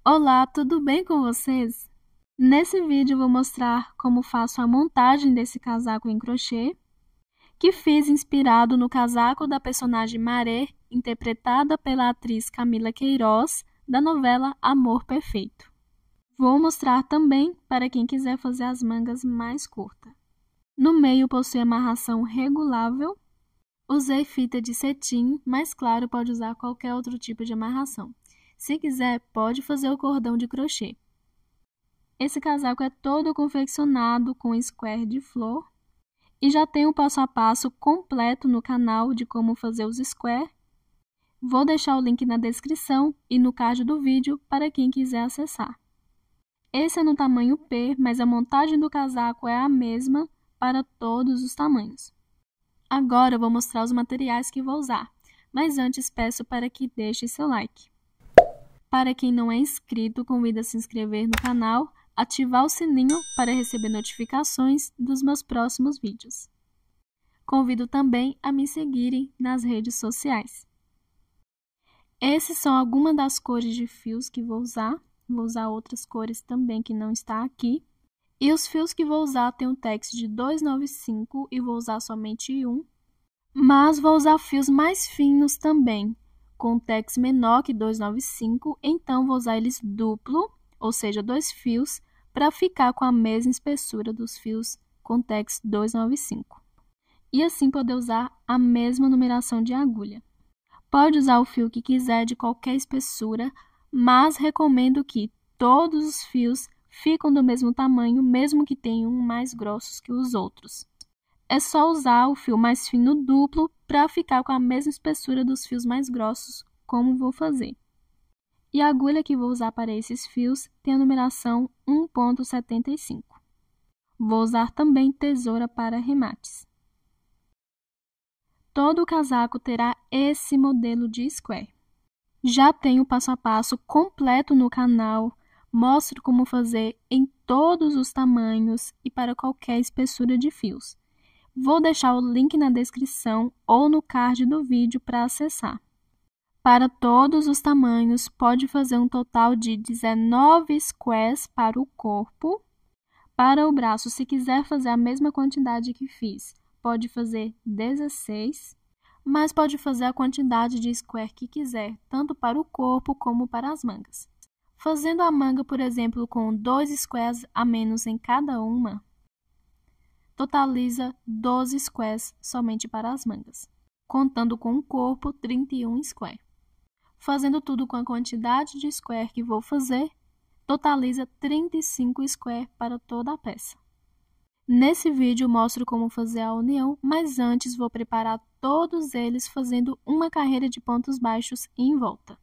Olá, tudo bem com vocês? Nesse vídeo eu vou mostrar como faço a montagem desse casaco em crochê, que fiz inspirado no casaco da personagem Maré, interpretada pela atriz Camila Queiroz, da novela Amor Perfeito. Vou mostrar também para quem quiser fazer as mangas mais curtas. No meio possui amarração regulável. Usei fita de cetim, mas claro, pode usar qualquer outro tipo de amarração. Se quiser, pode fazer o cordão de crochê. Esse casaco é todo confeccionado com square de flor e já tem o passo a passo completo no canal de como fazer os square. Vou deixar o link na descrição e no card do vídeo para quem quiser acessar. Esse é no tamanho P, mas a montagem do casaco é a mesma para todos os tamanhos. Agora eu vou mostrar os materiais que vou usar, mas antes peço para que deixe seu like. Para quem não é inscrito, convido a se inscrever no canal, ativar o sininho para receber notificações dos meus próximos vídeos. Convido também a me seguirem nas redes sociais. Essas são algumas das cores de fios que vou usar outras cores também que não está aqui. E os fios que vou usar tem um tex de 295 e vou usar somente um. Mas vou usar fios mais finos também, com um tex menor que 295, então vou usar eles duplo, ou seja, 2 fios, para ficar com a mesma espessura dos fios com tex 295. E assim poder usar a mesma numeração de agulha. Pode usar o fio que quiser de qualquer espessura, mas recomendo que todos os fios ficam do mesmo tamanho, mesmo que tenham mais grossos que os outros. É só usar o fio mais fino duplo para ficar com a mesma espessura dos fios mais grossos, como vou fazer. E a agulha que vou usar para esses fios tem a numeração 1,75. Vou usar também tesoura para remates. Todo o casaco terá esse modelo de square. Já tenho o passo a passo completo no canal, mostro como fazer em todos os tamanhos e para qualquer espessura de fios. Vou deixar o link na descrição ou no card do vídeo para acessar. Para todos os tamanhos, pode fazer um total de 19 squares para o corpo. Para o braço, se quiser fazer a mesma quantidade que fiz, pode fazer 16, mas pode fazer a quantidade de square que quiser, tanto para o corpo como para as mangas. Fazendo a manga, por exemplo, com 2 squares a menos em cada uma, totaliza 12 squares somente para as mangas, contando com o corpo 31 square. Fazendo tudo com a quantidade de square que vou fazer, totaliza 35 square para toda a peça. Nesse vídeo mostro como fazer a união, mas antes vou preparar todos eles fazendo uma carreira de pontos baixos em volta.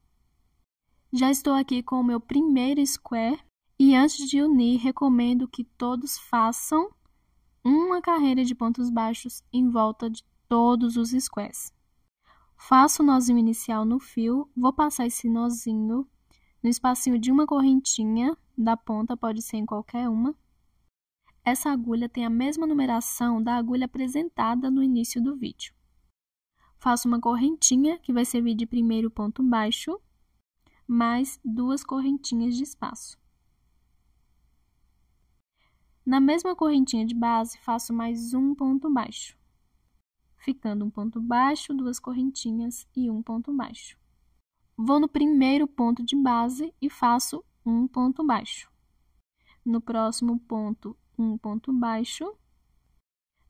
Já estou aqui com o meu primeiro square e antes de unir recomendo que todos façam uma carreira de pontos baixos em volta de todos os squares. Faço o nozinho inicial no fio, vou passar esse nozinho no espacinho de uma correntinha da ponta, pode ser em qualquer uma. Essa agulha tem a mesma numeração da agulha apresentada no início do vídeo. Faço uma correntinha, que vai servir de primeiro ponto baixo, mais 2 correntinhas de espaço. Na mesma correntinha de base, faço mais um ponto baixo, ficando um ponto baixo, 2 correntinhas e um ponto baixo. Vou no primeiro ponto de base e faço um ponto baixo. No próximo ponto, um ponto baixo.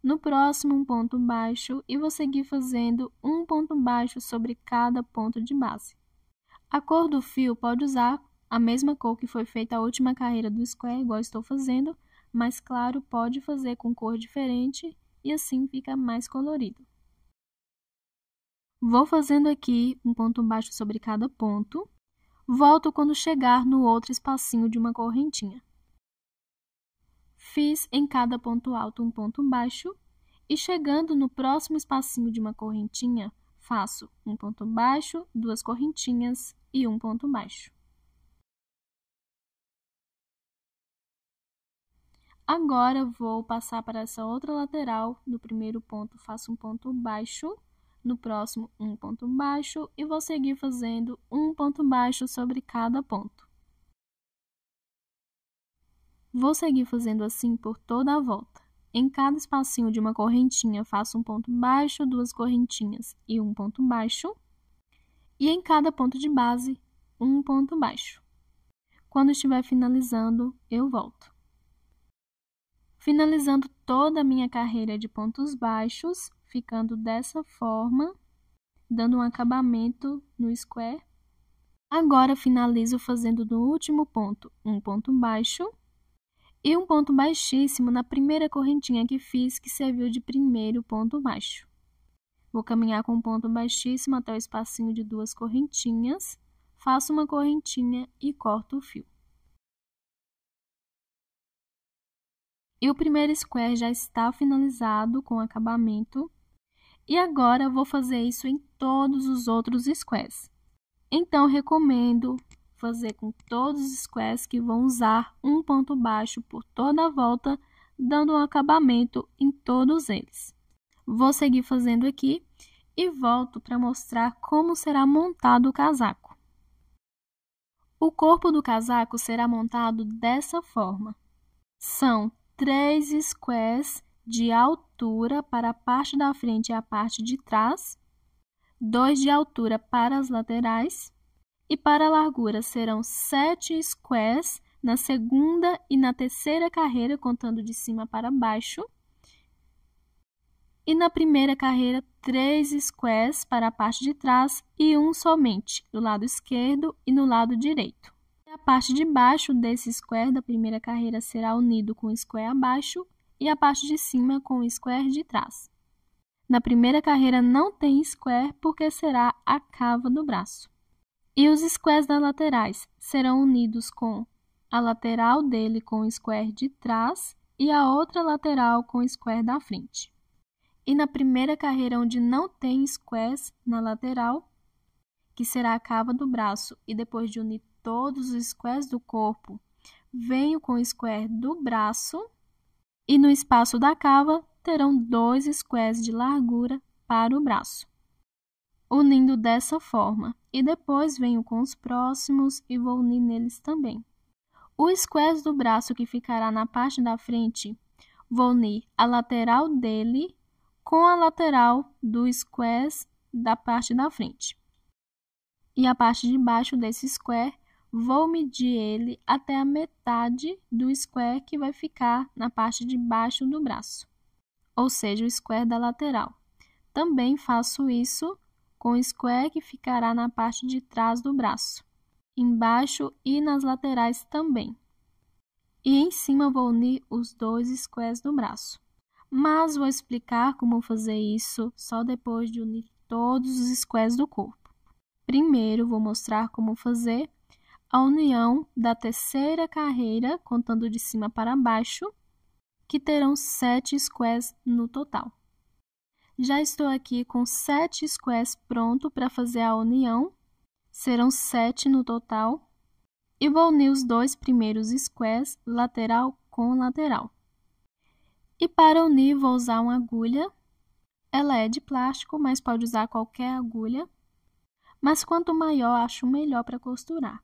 No próximo, um ponto baixo e vou seguir fazendo um ponto baixo sobre cada ponto de base. A cor do fio pode usar a mesma cor que foi feita a última carreira do square, igual estou fazendo, mas claro, pode fazer com cor diferente e assim fica mais colorido. Vou fazendo aqui um ponto baixo sobre cada ponto. Volto quando chegar no outro espacinho de uma correntinha. Fiz em cada ponto alto um ponto baixo e chegando no próximo espacinho de uma correntinha, faço um ponto baixo, 2 correntinhas e um ponto baixo. Agora, vou passar para essa outra lateral. No primeiro ponto, faço um ponto baixo. No próximo, um ponto baixo. E vou seguir fazendo um ponto baixo sobre cada ponto. Vou seguir fazendo assim por toda a volta. Em cada espacinho de uma correntinha, faço um ponto baixo, duas correntinhas e um ponto baixo. E em cada ponto de base, um ponto baixo. Quando estiver finalizando, eu volto. Finalizando toda a minha carreira de pontos baixos, ficando dessa forma, dando um acabamento no square. Agora, finalizo fazendo no último ponto um ponto baixo e um ponto baixíssimo na primeira correntinha que fiz, que serviu de primeiro ponto baixo. Vou caminhar com um ponto baixíssimo até o espacinho de duas correntinhas, faço uma correntinha e corto o fio. E o primeiro square já está finalizado com acabamento. E agora, vou fazer isso em todos os outros squares. Então, recomendo fazer com todos os squares que vão usar um ponto baixo por toda a volta, dando um acabamento em todos eles. Vou seguir fazendo aqui e volto para mostrar como será montado o casaco. O corpo do casaco será montado dessa forma. São 3 squares de altura para a parte da frente e a parte de trás, 2 de altura para as laterais, e para a largura serão 7 squares na segunda e na terceira carreira, contando de cima para baixo, e na primeira carreira 3 squares para a parte de trás e um somente, do lado esquerdo e no lado direito. A parte de baixo desse square da primeira carreira será unido com o square abaixo e a parte de cima com o square de trás. Na primeira carreira não tem square porque será a cava do braço. E os squares das laterais serão unidos com a lateral dele com o square de trás e a outra lateral com o square da frente. E na primeira carreira onde não tem squares na lateral, que será a cava do braço, e depois de unir todos os squares do corpo, venho com o square do braço e no espaço da cava terão 2 squares de largura para o braço, unindo dessa forma. E depois venho com os próximos e vou unir neles também. O square do braço que ficará na parte da frente, vou unir a lateral dele com a lateral do square da parte da frente. E a parte de baixo desse square, vou medir ele até a metade do square que vai ficar na parte de baixo do braço, ou seja, o square da lateral. Também faço isso com o square que ficará na parte de trás do braço, embaixo e nas laterais também. E em cima vou unir os 2 squares do braço. Mas vou explicar como fazer isso só depois de unir todos os squares do corpo. Primeiro, vou mostrar como fazer a união da terceira carreira, contando de cima para baixo, que terão 7 squares no total. Já estou aqui com 7 squares pronto para fazer a união, serão 7 no total, e vou unir os 2 primeiros squares, lateral com lateral. E para unir, vou usar uma agulha, ela é de plástico, mas pode usar qualquer agulha, mas quanto maior, acho melhor para costurar.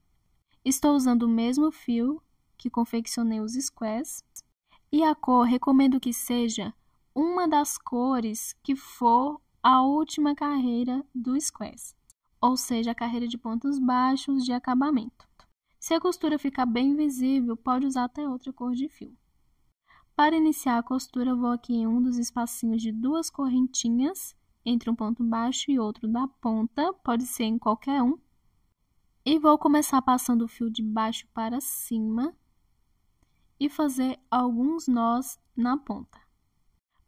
Estou usando o mesmo fio que confeccionei os squares, e a cor recomendo que seja uma das cores que for a última carreira do squares, ou seja, a carreira de pontos baixos de acabamento. Se a costura ficar bem visível, pode usar até outra cor de fio. Para iniciar a costura, vou aqui em um dos espacinhos de 2 correntinhas, entre um ponto baixo e outro da ponta, pode ser em qualquer um, e vou começar passando o fio de baixo para cima e fazer alguns nós na ponta.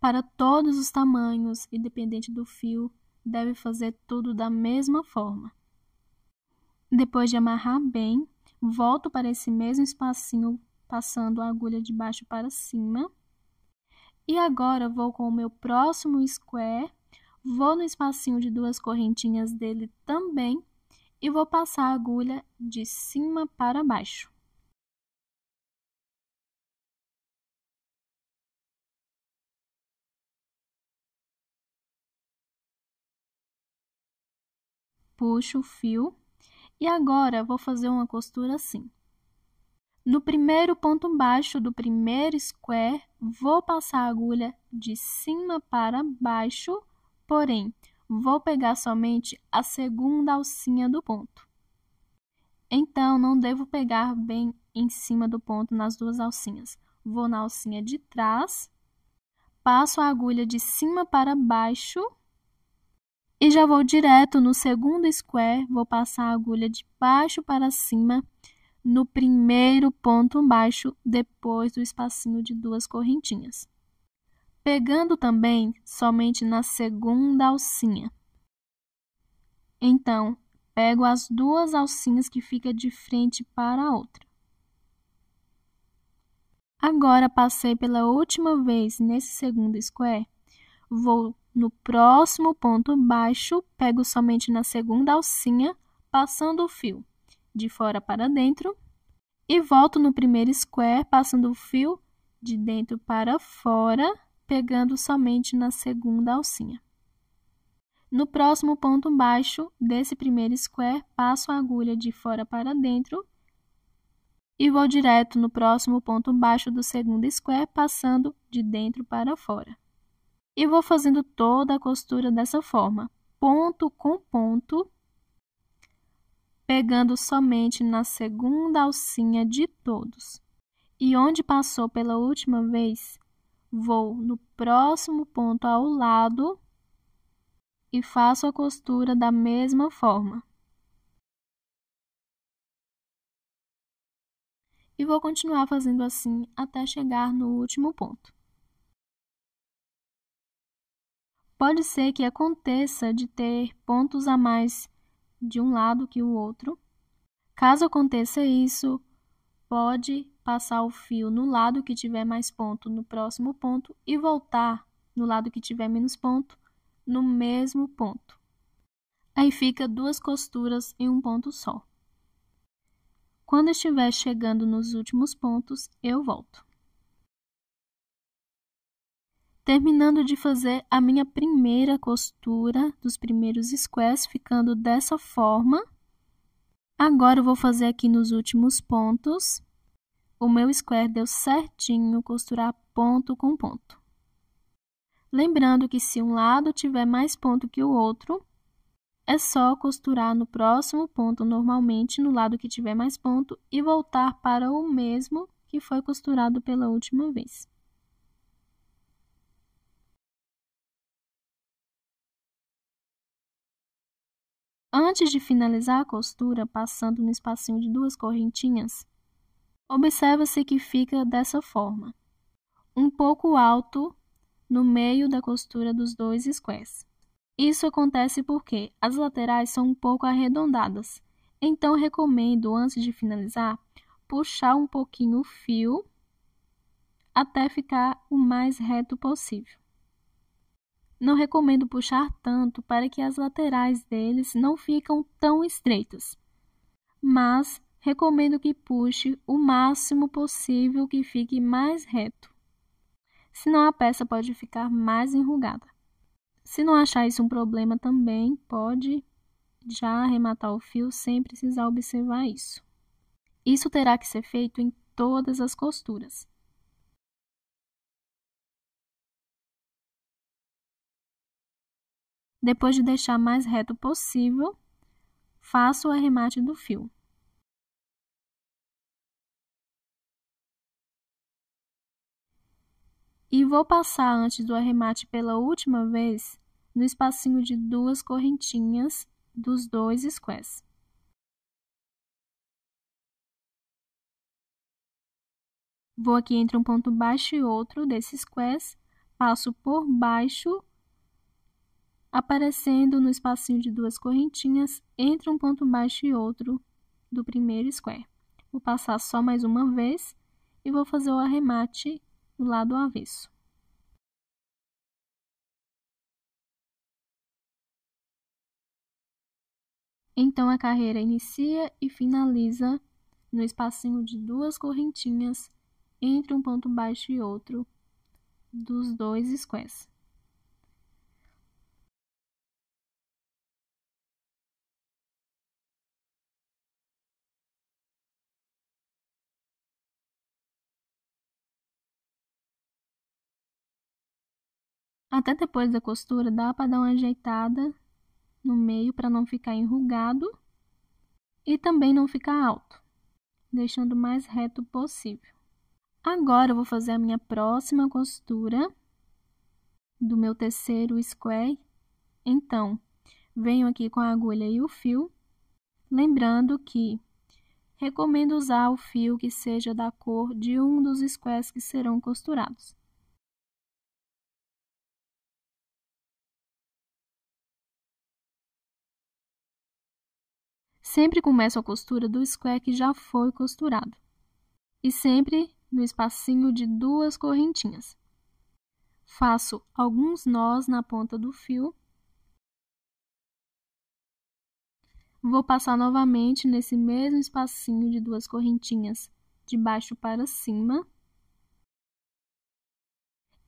Para todos os tamanhos, independente do fio, deve fazer tudo da mesma forma. Depois de amarrar bem, volto para esse mesmo espacinho, passando a agulha de baixo para cima. E agora vou com o meu próximo square, vou no espacinho de 2 correntinhas dele também e vou passar a agulha de cima para baixo. Puxo o fio e agora vou fazer uma costura assim. No primeiro ponto baixo do primeiro square, vou passar a agulha de cima para baixo, porém, vou pegar somente a segunda alcinha do ponto. Então, não devo pegar bem em cima do ponto nas duas alcinhas. Vou na alcinha de trás, passo a agulha de cima para baixo e já vou direto no segundo square, vou passar a agulha de baixo para cima no primeiro ponto baixo, depois do espacinho de duas correntinhas. Pegando também somente na segunda alcinha. Então, pego as duas alcinhas que ficam de frente para a outra. Agora, passei pela última vez nesse segundo square, vou no próximo ponto baixo, pego somente na segunda alcinha, passando o fio de fora para dentro e volto no primeiro square, passando o fio de dentro para fora, pegando somente na segunda alcinha. No próximo ponto baixo desse primeiro square, passo a agulha de fora para dentro e vou direto no próximo ponto baixo do segundo square, passando de dentro para fora. E vou fazendo toda a costura dessa forma, ponto com ponto, pegando somente na segunda alcinha de todos. E onde passou pela última vez, vou no próximo ponto ao lado e faço a costura da mesma forma. E vou continuar fazendo assim até chegar no último ponto. Pode ser que aconteça de ter pontos a mais de um lado que o outro. Caso aconteça isso, pode passar o fio no lado que tiver mais ponto no próximo ponto e voltar no lado que tiver menos ponto no mesmo ponto. Aí fica duas costuras em um ponto só. Quando estiver chegando nos últimos pontos, eu volto. Terminando de fazer a minha primeira costura dos primeiros squares, ficando dessa forma. Agora, eu vou fazer aqui nos últimos pontos. O meu square deu certinho, costurar ponto com ponto. Lembrando que se um lado tiver mais ponto que o outro, é só costurar no próximo ponto normalmente, no lado que tiver mais ponto, e voltar para o mesmo que foi costurado pela última vez. Antes de finalizar a costura, passando no espacinho de duas correntinhas, observa-se que fica dessa forma, um pouco alto no meio da costura dos dois squares. Isso acontece porque as laterais são um pouco arredondadas, então recomendo, antes de finalizar, puxar um pouquinho o fio até ficar o mais reto possível. Não recomendo puxar tanto para que as laterais deles não ficam tão estreitas, mas recomendo que puxe o máximo possível que fique mais reto, senão a peça pode ficar mais enrugada. Se não achar isso um problema também, pode já arrematar o fio sem precisar observar isso. Isso terá que ser feito em todas as costuras. Depois de deixar mais reto possível, faço o arremate do fio. E vou passar antes do arremate pela última vez no espacinho de duas correntinhas dos dois squares. Vou aqui entre um ponto baixo e outro desses squares, passo por baixo, aparecendo no espacinho de duas correntinhas entre um ponto baixo e outro do primeiro square. Vou passar só mais uma vez e vou fazer o arremate do lado avesso. Então, a carreira inicia e finaliza no espacinho de duas correntinhas entre um ponto baixo e outro dos dois squares. Até depois da costura, dá para dar uma ajeitada no meio para não ficar enrugado e também não ficar alto, deixando o mais reto possível. Agora, eu vou fazer a minha próxima costura do meu terceiro square. Então, venho aqui com a agulha e o fio, lembrando que recomendo usar o fio que seja da cor de um dos squares que serão costurados. Sempre começo a costura do square que já foi costurado. E sempre no espacinho de 2 correntinhas. Faço alguns nós na ponta do fio. Vou passar novamente nesse mesmo espacinho de 2 correntinhas, de baixo para cima.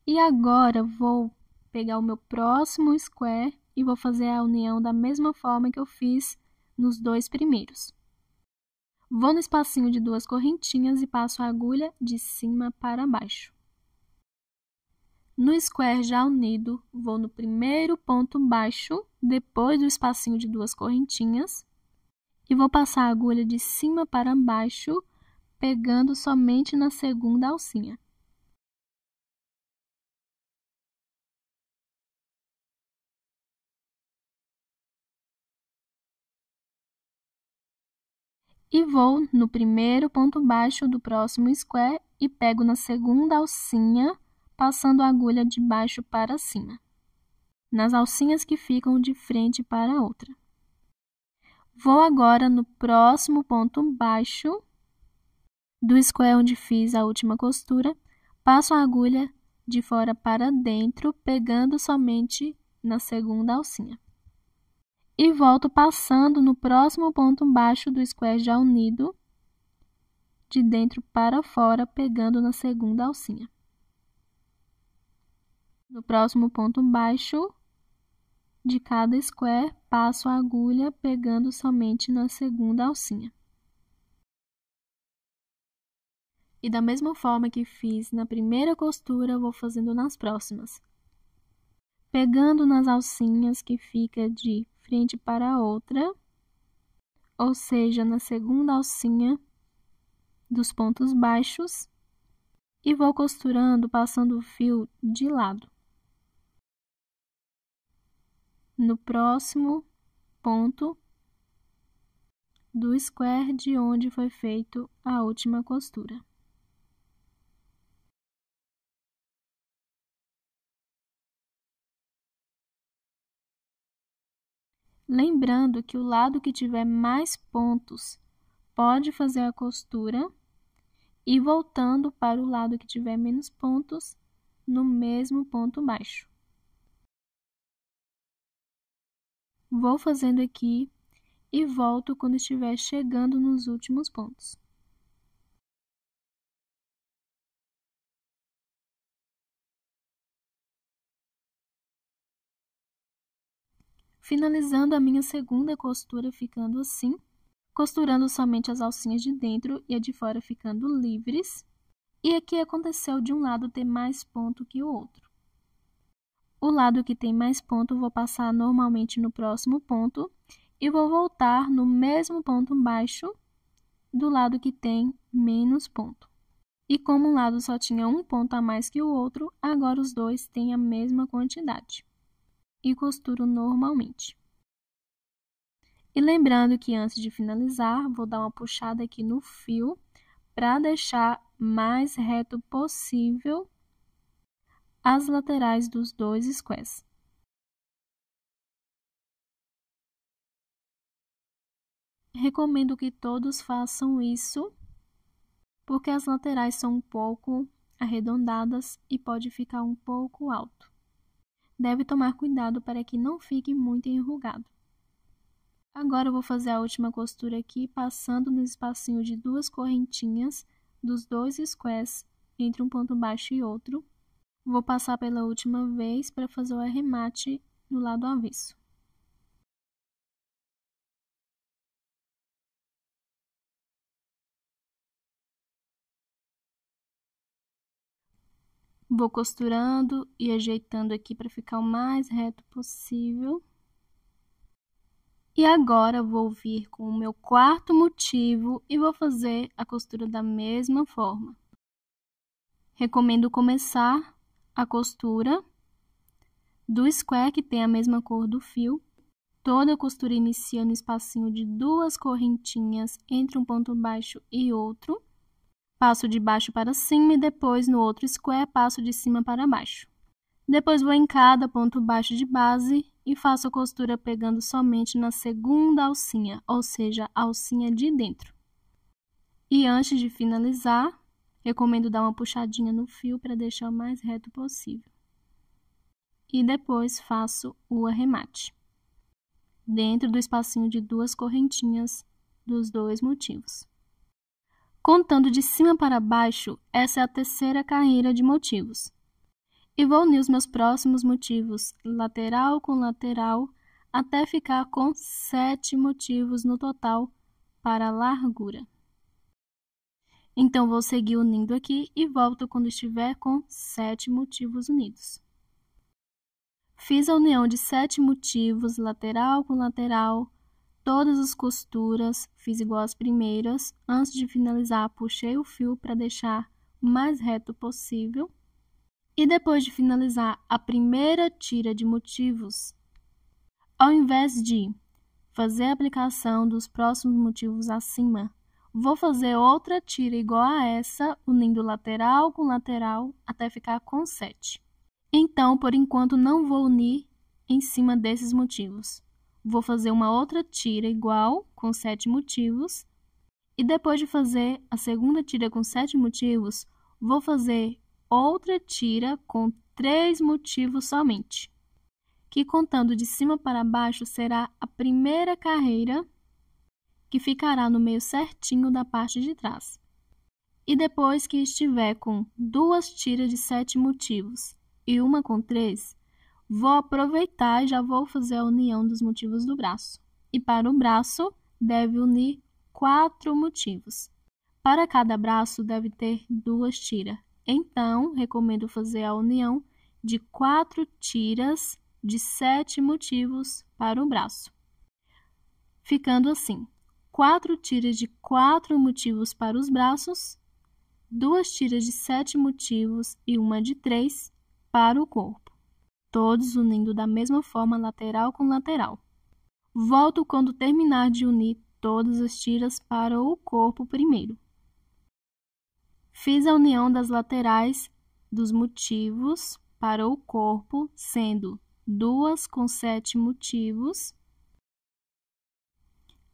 E agora, vou pegar o meu próximo square e vou fazer a união da mesma forma que eu fiz nos 2 primeiros. Vou no espacinho de 2 correntinhas e passo a agulha de cima para baixo. No square já unido, vou no primeiro ponto baixo, depois do espacinho de 2 correntinhas, e vou passar a agulha de cima para baixo, pegando somente na segunda alcinha. E vou no primeiro ponto baixo do próximo square e pego na segunda alcinha, passando a agulha de baixo para cima, nas alcinhas que ficam de frente para a outra. Vou agora no próximo ponto baixo do square onde fiz a última costura, passo a agulha de fora para dentro, pegando somente na segunda alcinha. E volto passando no próximo ponto baixo do square já unido, de dentro para fora, pegando na segunda alcinha. No próximo ponto baixo de cada square, passo a agulha pegando somente na segunda alcinha. E da mesma forma que fiz na primeira costura, vou fazendo nas próximas. Pegando nas alcinhas que fica de frente para a outra, ou seja, na segunda alcinha dos pontos baixos, e vou costurando passando o fio de lado. No próximo ponto do square de onde foi feito a última costura. Lembrando que o lado que tiver mais pontos pode fazer a costura e voltando para o lado que tiver menos pontos no mesmo ponto baixo. Vou fazendo aqui e volto quando estiver chegando nos últimos pontos. Finalizando a minha segunda costura ficando assim, costurando somente as alcinhas de dentro e a de fora ficando livres. E aqui aconteceu de um lado ter mais ponto que o outro. O lado que tem mais ponto, vou passar normalmente no próximo ponto e vou voltar no mesmo ponto baixo do lado que tem menos ponto. E como um lado só tinha um ponto a mais que o outro, agora os dois têm a mesma quantidade. E costuro normalmente. E lembrando que antes de finalizar, vou dar uma puxada aqui no fio para deixar mais reto possível as laterais dos 2 squares. Recomendo que todos façam isso, porque as laterais são um pouco arredondadas e pode ficar um pouco alto. Deve tomar cuidado para que não fique muito enrugado. Agora eu vou fazer a última costura aqui, passando no espacinho de 2 correntinhas dos 2 squares entre um ponto baixo e outro. Vou passar pela última vez para fazer o arremate no lado avesso. Vou costurando e ajeitando aqui para ficar o mais reto possível. E agora vou vir com o meu quarto motivo e vou fazer a costura da mesma forma. Recomendo começar a costura do square, que tem a mesma cor do fio. Toda a costura inicia no espacinho de 2 correntinhas entre um ponto baixo e outro. Passo de baixo para cima e depois no outro square passo de cima para baixo. Depois vou em cada ponto baixo de base e faço a costura pegando somente na segunda alcinha, ou seja, a alcinha de dentro. E antes de finalizar, recomendo dar uma puxadinha no fio para deixar o mais reto possível. E depois faço o arremate, dentro do espacinho de 2 correntinhas dos 2 motivos. Contando de cima para baixo, essa é a terceira carreira de motivos. E vou unir os meus próximos motivos, lateral com lateral, até ficar com 7 motivos no total para a largura. Então, vou seguir unindo aqui e volto quando estiver com 7 motivos unidos. Fiz a união de 7 motivos, lateral com lateral, todas as costuras, fiz igual as primeiras. Antes de finalizar, puxei o fio para deixar o mais reto possível. E depois de finalizar a primeira tira de motivos, ao invés de fazer a aplicação dos próximos motivos acima, vou fazer outra tira igual a essa, unindo lateral com lateral até ficar com 7. Então, por enquanto, não vou unir em cima desses motivos. Vou fazer uma outra tira igual, com 7 motivos, e depois de fazer a segunda tira com 7 motivos, vou fazer outra tira com 3 motivos somente, que contando de cima para baixo será a primeira carreira, que ficará no meio certinho da parte de trás. E depois que estiver com 2 tiras de 7 motivos e uma com 3, vou aproveitar e já vou fazer a união dos motivos do braço. E para o braço, deve unir 4 motivos. Para cada braço, deve ter 2 tiras. Então, recomendo fazer a união de 4 tiras de 7 motivos para o braço. Ficando assim, 4 tiras de 4 motivos para os braços, 2 tiras de 7 motivos e uma de 3 para o corpo. Todos unindo da mesma forma, lateral com lateral. Volto quando terminar de unir todas as tiras para o corpo primeiro. Fiz a união das laterais dos motivos para o corpo, sendo 2 com 7 motivos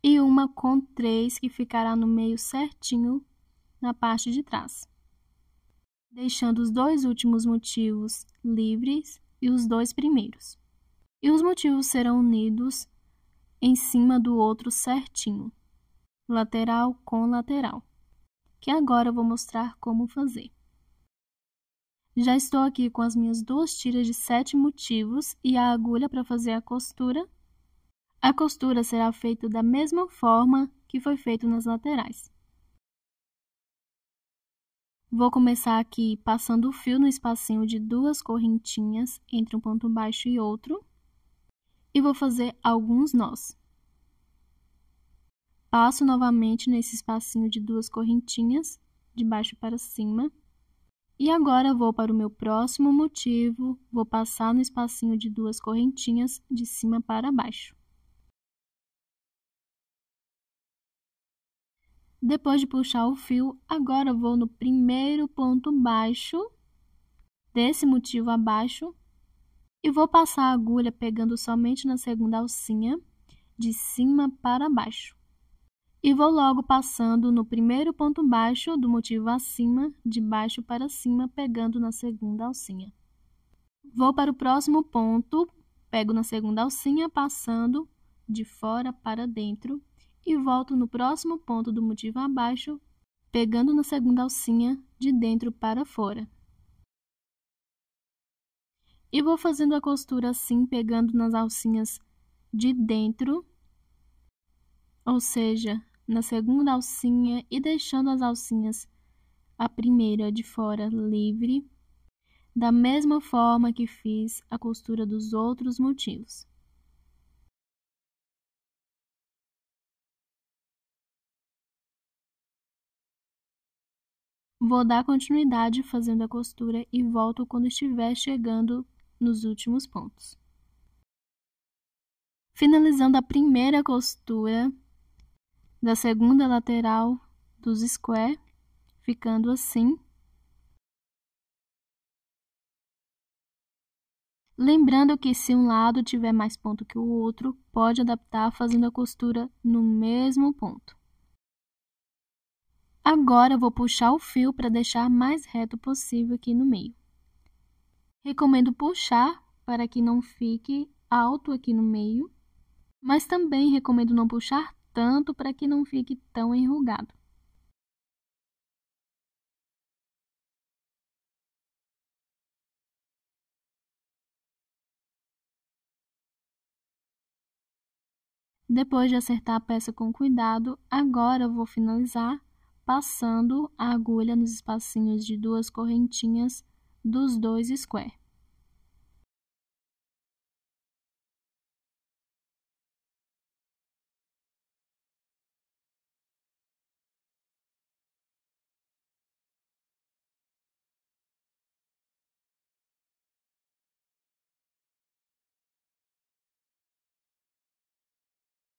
e uma com 3, que ficará no meio certinho na parte de trás, deixando os 2 últimos motivos livres e os 2 primeiros. E os motivos serão unidos em cima do outro certinho, lateral com lateral, que agora eu vou mostrar como fazer. Já estou aqui com as minhas 2 tiras de 7 motivos e a agulha para fazer a costura. A costura será feita da mesma forma que foi feito nas laterais. Vou começar aqui passando o fio no espacinho de 2 correntinhas entre um ponto baixo e outro. E vou fazer alguns nós. Passo novamente nesse espacinho de 2 correntinhas, de baixo para cima. E agora vou para o meu próximo motivo, vou passar no espacinho de 2 correntinhas, de cima para baixo. Depois de puxar o fio, agora vou no primeiro ponto baixo, desse motivo abaixo, e vou passar a agulha pegando somente na segunda alcinha, de cima para baixo. E vou logo passando no primeiro ponto baixo do motivo acima, de baixo para cima, pegando na segunda alcinha. Vou para o próximo ponto, pego na segunda alcinha, passando de fora para dentro, e volto no próximo ponto do motivo abaixo, pegando na segunda alcinha, de dentro para fora. E vou fazendo a costura assim, pegando nas alcinhas de dentro, ou seja, na segunda alcinha, e deixando as alcinhas, a primeira de fora livre. da mesma forma que fiz a costura dos outros motivos. Vou dar continuidade fazendo a costura e volto quando estiver chegando nos últimos pontos. Finalizando a primeira costura da segunda lateral dos square, ficando assim. Lembrando que se um lado tiver mais ponto que o outro, pode adaptar fazendo a costura no mesmo ponto. Agora, vou puxar o fio para deixar mais reto possível aqui no meio. Recomendo puxar para que não fique alto aqui no meio, mas também recomendo não puxar tanto para que não fique tão enrugado. Depois de acertar a peça com cuidado, agora eu vou finalizar passando a agulha nos espacinhos de duas correntinhas dos dois square.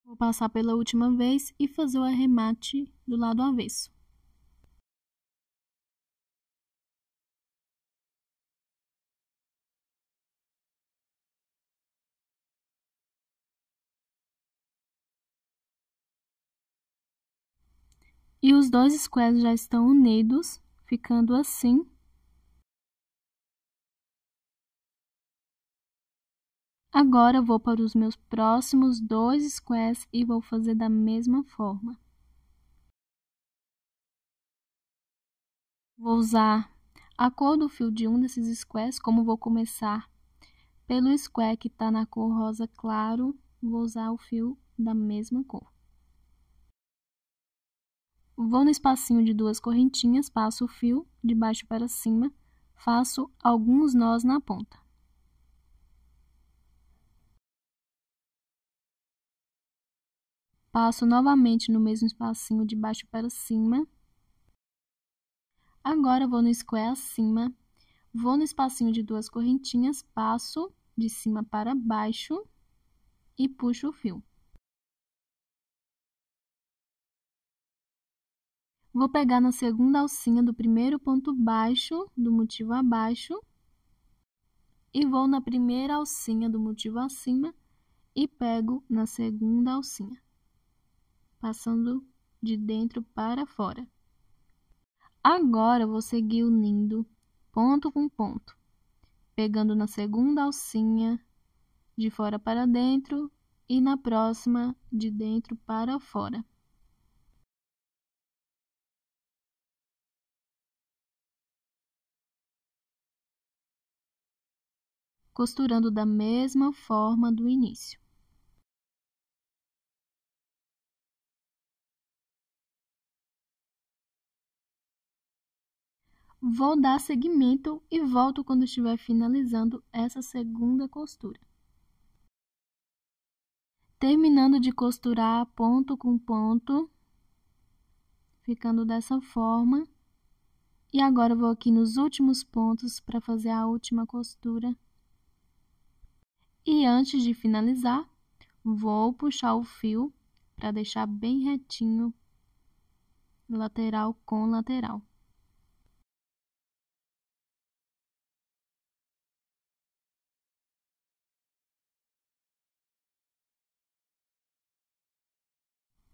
Vou passar pela última vez e fazer o arremate do lado avesso. E os dois squares já estão unidos, ficando assim. Agora, vou para os meus próximos dois squares e vou fazer da mesma forma. Vou usar a cor do fio de um desses squares, como vou começar pelo square que está na cor rosa claro, vou usar o fio da mesma cor. Vou no espacinho de duas correntinhas, passo o fio de baixo para cima, faço alguns nós na ponta. Passo novamente no mesmo espacinho de baixo para cima. Agora, vou no square acima, vou no espacinho de duas correntinhas, passo de cima para baixo e puxo o fio. Vou pegar na segunda alcinha do primeiro ponto baixo do motivo abaixo e vou na primeira alcinha do motivo acima e pego na segunda alcinha, passando de dentro para fora. Agora, vou seguir unindo ponto com ponto, pegando na segunda alcinha de fora para dentro e na próxima de dentro para fora. Costurando da mesma forma do início. Vou dar seguimento e volto quando estiver finalizando essa segunda costura. Terminando de costurar ponto com ponto, ficando dessa forma. E agora, vou aqui nos últimos pontos para fazer a última costura. E antes de finalizar, vou puxar o fio para deixar bem retinho, lateral com lateral.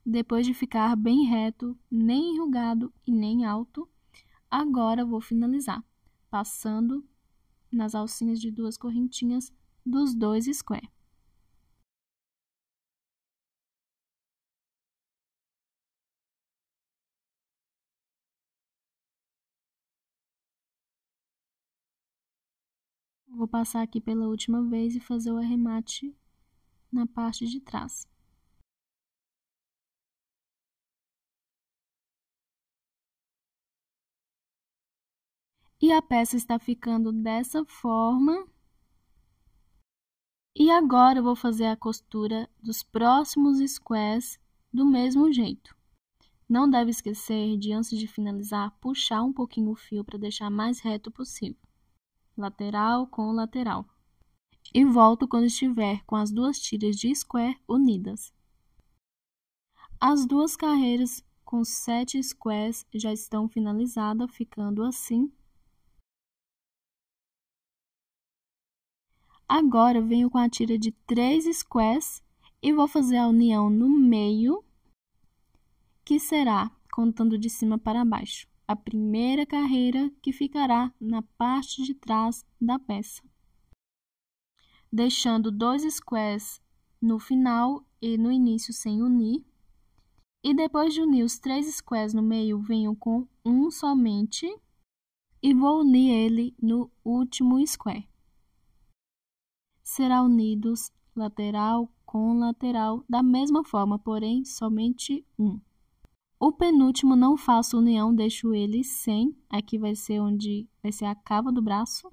Depois de ficar bem reto, nem enrugado e nem alto, agora vou finalizar, passando nas alcinhas de duas correntinhas dos dois square. Vou passar aqui pela última vez e fazer o arremate na parte de trás. E a peça está ficando dessa forma. E agora eu vou fazer a costura dos próximos squares do mesmo jeito. Não deve esquecer de, antes de finalizar, puxar um pouquinho o fio para deixar mais reto possível. Lateral com lateral. E volto quando estiver com as duas tiras de square unidas. As duas carreiras com 7 squares já estão finalizadas, ficando assim. Agora, venho com a tira de 3 squares e vou fazer a união no meio, que será, contando de cima para baixo, a primeira carreira que ficará na parte de trás da peça. Deixando 2 squares no final e no início sem unir. E depois de unir os 3 squares no meio, venho com um somente e vou unir ele no último square. Será unidos lateral com lateral da mesma forma, porém somente um. O penúltimo não faço união, deixo ele sem, aqui vai ser onde vai ser a cava do braço.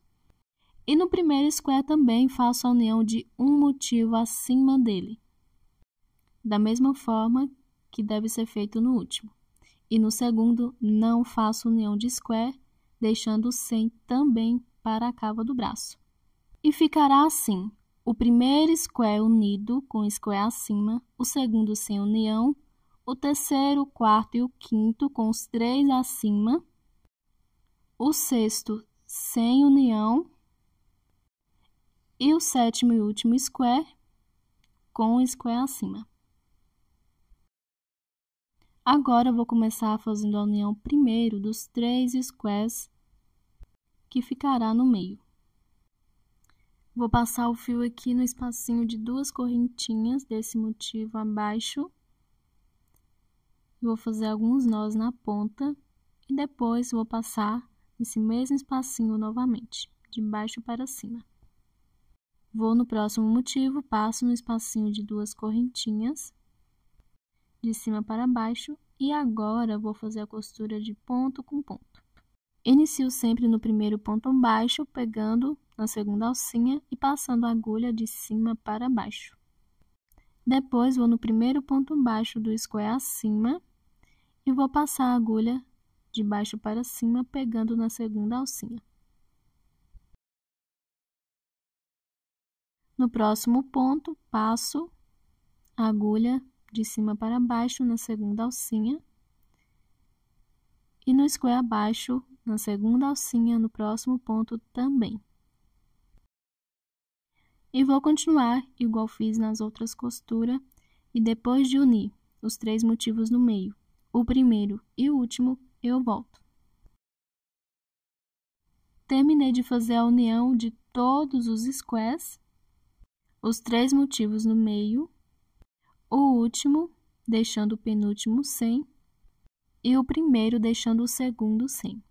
E no primeiro square também faço a união de um motivo acima dele, da mesma forma que deve ser feito no último. E no segundo não faço união de square, deixando sem também para a cava do braço. E ficará assim, o primeiro square unido com square acima, o segundo sem união, o terceiro, o quarto e o quinto com os 3 acima, o sexto sem união e o sétimo e último square com o square acima. Agora, eu vou começar fazendo a união primeiro dos 3 squares que ficará no meio. Vou passar o fio aqui no espacinho de 2 correntinhas desse motivo abaixo. Vou fazer alguns nós na ponta e depois vou passar nesse mesmo espacinho novamente, de baixo para cima. Vou no próximo motivo, passo no espacinho de 2 correntinhas, de cima para baixo, e agora vou fazer a costura de ponto com ponto. Inicio sempre no primeiro ponto baixo, pegando na segunda alcinha e passando a agulha de cima para baixo. Depois, vou no primeiro ponto baixo do square acima e vou passar a agulha de baixo para cima, pegando na segunda alcinha. No próximo ponto, passo a agulha de cima para baixo na segunda alcinha e no square abaixo, na segunda alcinha, no próximo ponto também. E vou continuar igual fiz nas outras costuras e depois de unir os 3 motivos no meio, o primeiro e o último, eu volto. Terminei de fazer a união de todos os squares, os 3 motivos no meio, o último deixando o penúltimo sem e o primeiro deixando o segundo sem.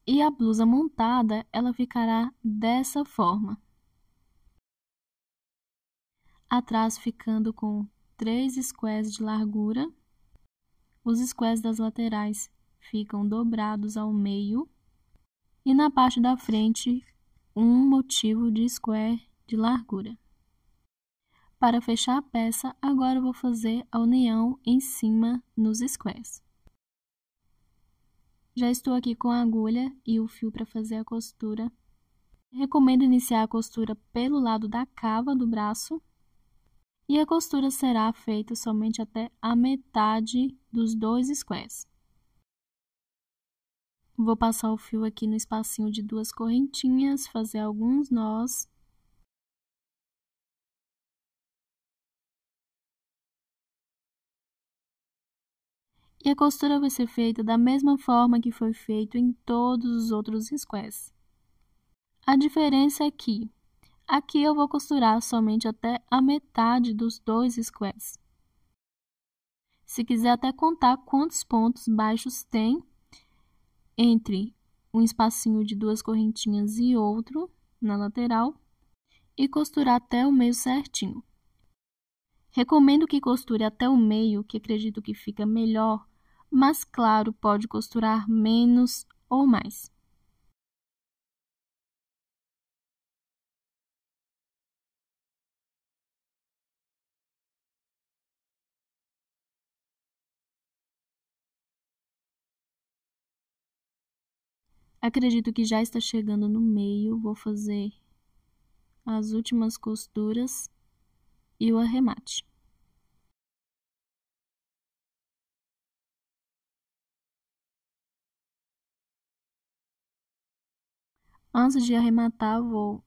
E a blusa montada, ela ficará dessa forma. Atrás ficando com 3 squares de largura. Os squares das laterais ficam dobrados ao meio. E na parte da frente, um motivo de square de largura. Para fechar a peça, agora eu vou fazer a união em cima nos squares. Já estou aqui com a agulha e o fio para fazer a costura. Recomendo iniciar a costura pelo lado da cava do braço. E a costura será feita somente até a metade dos 2 squares. Vou passar o fio aqui no espacinho de 2 correntinhas, fazer alguns nós. E a costura vai ser feita da mesma forma que foi feito em todos os outros squares. A diferença é que aqui eu vou costurar somente até a metade dos 2 squares. Se quiser até contar quantos pontos baixos tem entre um espacinho de 2 correntinhas e outro na lateral e costurar até o meio certinho. Recomendo que costure até o meio, que acredito que fica melhor, mas claro, pode costurar menos ou mais. Acredito que já está chegando no meio, vou fazer as últimas costuras e o arremate. Antes de arrematar, vou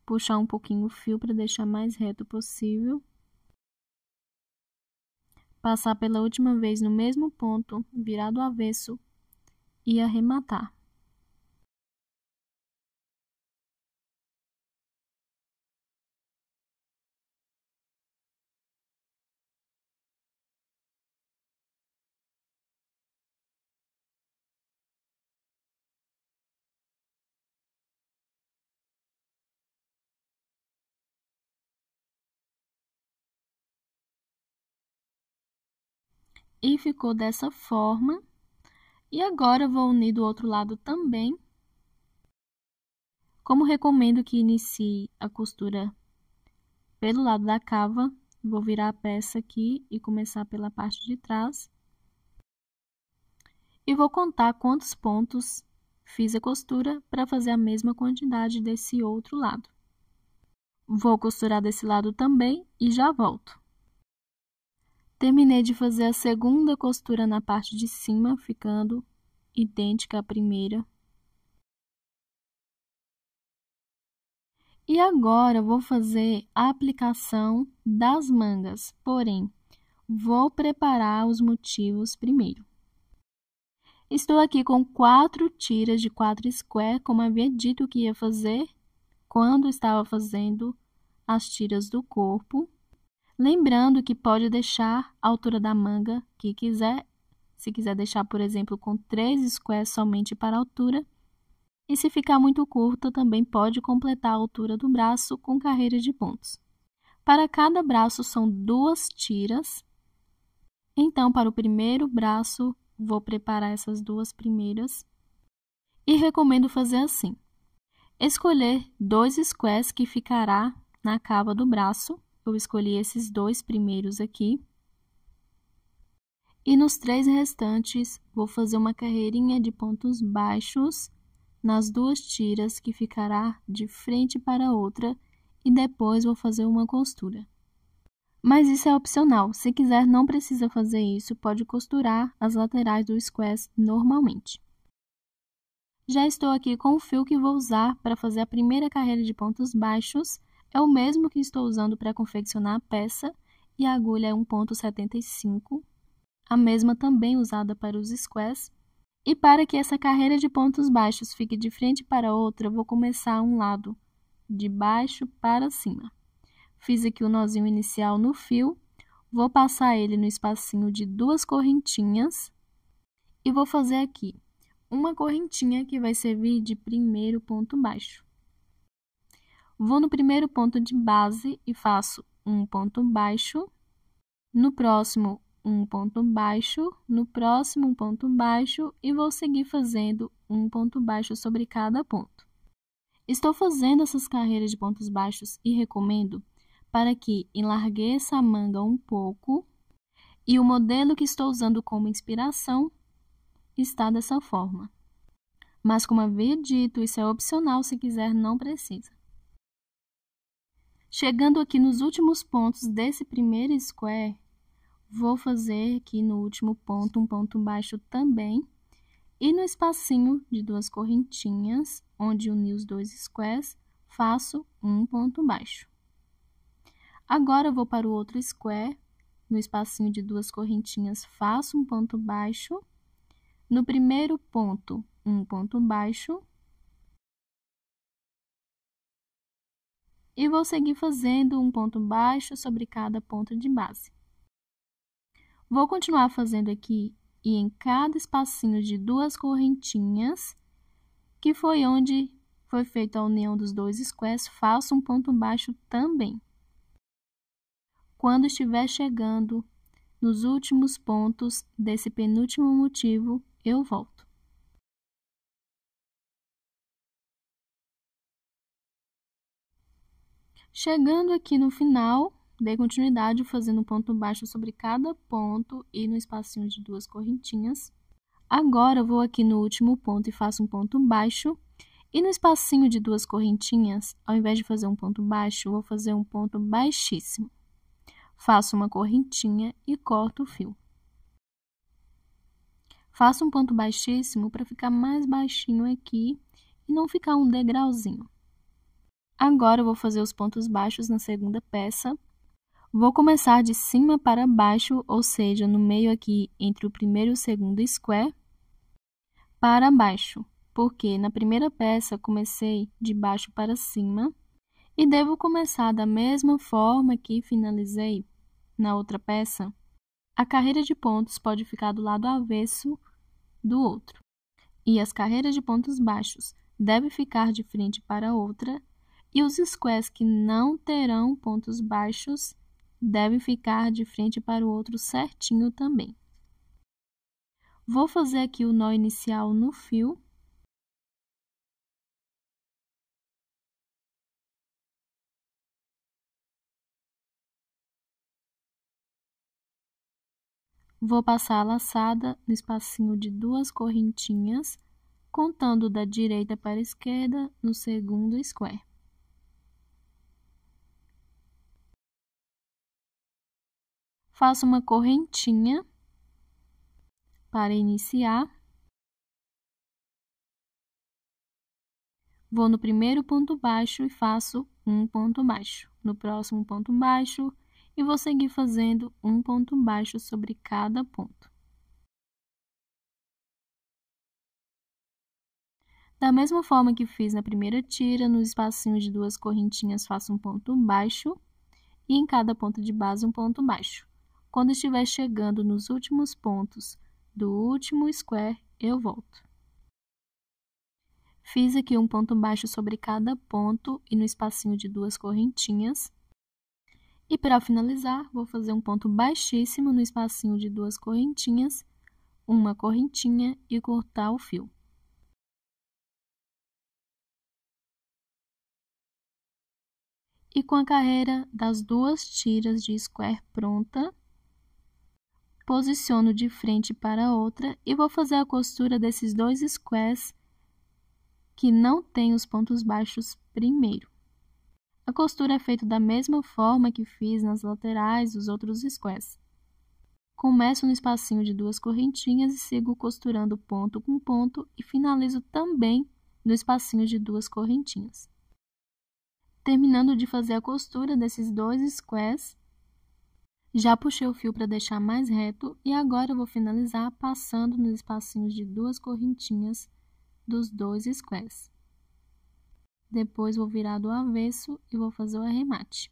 puxar um pouquinho o fio para deixar mais reto possível. Passar pela última vez no mesmo ponto, virar do avesso e arrematar. E ficou dessa forma. E agora vou unir do outro lado também. Como recomendo que inicie a costura pelo lado da cava, vou virar a peça aqui e começar pela parte de trás. E vou contar quantos pontos fiz a costura para fazer a mesma quantidade desse outro lado. Vou costurar desse lado também e já volto. Terminei de fazer a segunda costura na parte de cima, ficando idêntica à primeira. E agora vou fazer a aplicação das mangas, porém, vou preparar os motivos primeiro. Estou aqui com 4 tiras de 4 square, como havia dito que ia fazer quando estava fazendo as tiras do corpo. Lembrando que pode deixar a altura da manga que quiser, se quiser deixar, por exemplo, com 3 squares somente para a altura. E se ficar muito curta, também pode completar a altura do braço com carreira de pontos. Para cada braço são 2 tiras. Então, para o primeiro braço, vou preparar essas 2 primeiras. E recomendo fazer assim. Escolher 2 squares que ficará na cava do braço. Eu escolhi esses 2 primeiros aqui. E nos 3 restantes, vou fazer uma carreirinha de pontos baixos nas 2 tiras que ficará de frente para a outra e depois vou fazer uma costura. Mas isso é opcional, se quiser não precisa fazer isso, pode costurar as laterais do square normalmente. Já estou aqui com o fio que vou usar para fazer a primeira carreira de pontos baixos, é o mesmo que estou usando para confeccionar a peça e a agulha é 1,75, a mesma também usada para os squares. E para que essa carreira de pontos baixos fique de frente para a outra, vou começar um lado de baixo para cima. Fiz aqui o nozinho inicial no fio, vou passar ele no espacinho de 2 correntinhas e vou fazer aqui uma correntinha que vai servir de primeiro ponto baixo. Vou no primeiro ponto de base e faço um ponto baixo, no próximo um ponto baixo, no próximo um ponto baixo e vou seguir fazendo um ponto baixo sobre cada ponto. Estou fazendo essas carreiras de pontos baixos e recomendo para que enlargueça a manga um pouco e o modelo que estou usando como inspiração está dessa forma. Mas como havia dito, isso é opcional, se quiser não precisa. Chegando aqui nos últimos pontos desse primeiro square, vou fazer aqui no último ponto um ponto baixo também. E no espacinho de 2 correntinhas, onde uni os 2 squares, faço um ponto baixo. Agora, vou para o outro square, no espacinho de 2 correntinhas, faço um ponto baixo. No primeiro ponto, um ponto baixo. E vou seguir fazendo um ponto baixo sobre cada ponto de base. Vou continuar fazendo aqui e em cada espacinho de 2 correntinhas, que foi onde foi feita a união dos 2 squares, faço um ponto baixo também. Quando estiver chegando nos últimos pontos desse penúltimo motivo, eu volto. Chegando aqui no final, dei continuidade fazendo um ponto baixo sobre cada ponto e no espacinho de 2 correntinhas. Agora, vou aqui no último ponto e faço um ponto baixo. E no espacinho de 2 correntinhas, ao invés de fazer um ponto baixo, vou fazer um ponto baixíssimo. Faço uma correntinha e corto o fio. Faço um ponto baixíssimo para ficar mais baixinho aqui e não ficar um degrauzinho. Agora, eu vou fazer os pontos baixos na segunda peça. Vou começar de cima para baixo, ou seja, no meio aqui entre o primeiro e o segundo square, para baixo, porque na primeira peça comecei de baixo para cima e devo começar da mesma forma que finalizei na outra peça. A carreira de pontos pode ficar do lado avesso do outro, e as carreiras de pontos baixos devem ficar de frente para a outra, e os squares que não terão pontos baixos devem ficar de frente para o outro certinho também. Vou fazer aqui o nó inicial no fio. Vou passar a laçada no espacinho de 2 correntinhas, contando da direita para a esquerda no segundo square. Faço uma correntinha para iniciar. Vou no primeiro ponto baixo e faço um ponto baixo. No próximo ponto baixo, e vou seguir fazendo um ponto baixo sobre cada ponto. Da mesma forma que fiz na primeira tira, nos espacinhos de 2 correntinhas faço um ponto baixo e em cada ponto de base um ponto baixo. Quando estiver chegando nos últimos pontos do último square, eu volto. Fiz aqui um ponto baixo sobre cada ponto e no espacinho de 2 correntinhas. E para finalizar, vou fazer um ponto baixíssimo no espacinho de 2 correntinhas, uma correntinha e cortar o fio. E com a carreira das 2 tiras de square pronta, posiciono de frente para a outra e vou fazer a costura desses 2 squares que não têm os pontos baixos primeiro. A costura é feita da mesma forma que fiz nas laterais dos outros squares. Começo no espacinho de 2 correntinhas e sigo costurando ponto com ponto e finalizo também no espacinho de 2 correntinhas. Terminando de fazer a costura desses 2 squares, já puxei o fio para deixar mais reto e agora eu vou finalizar passando nos espacinhos de 2 correntinhas dos 2 squares. Depois, vou virar do avesso e vou fazer o arremate.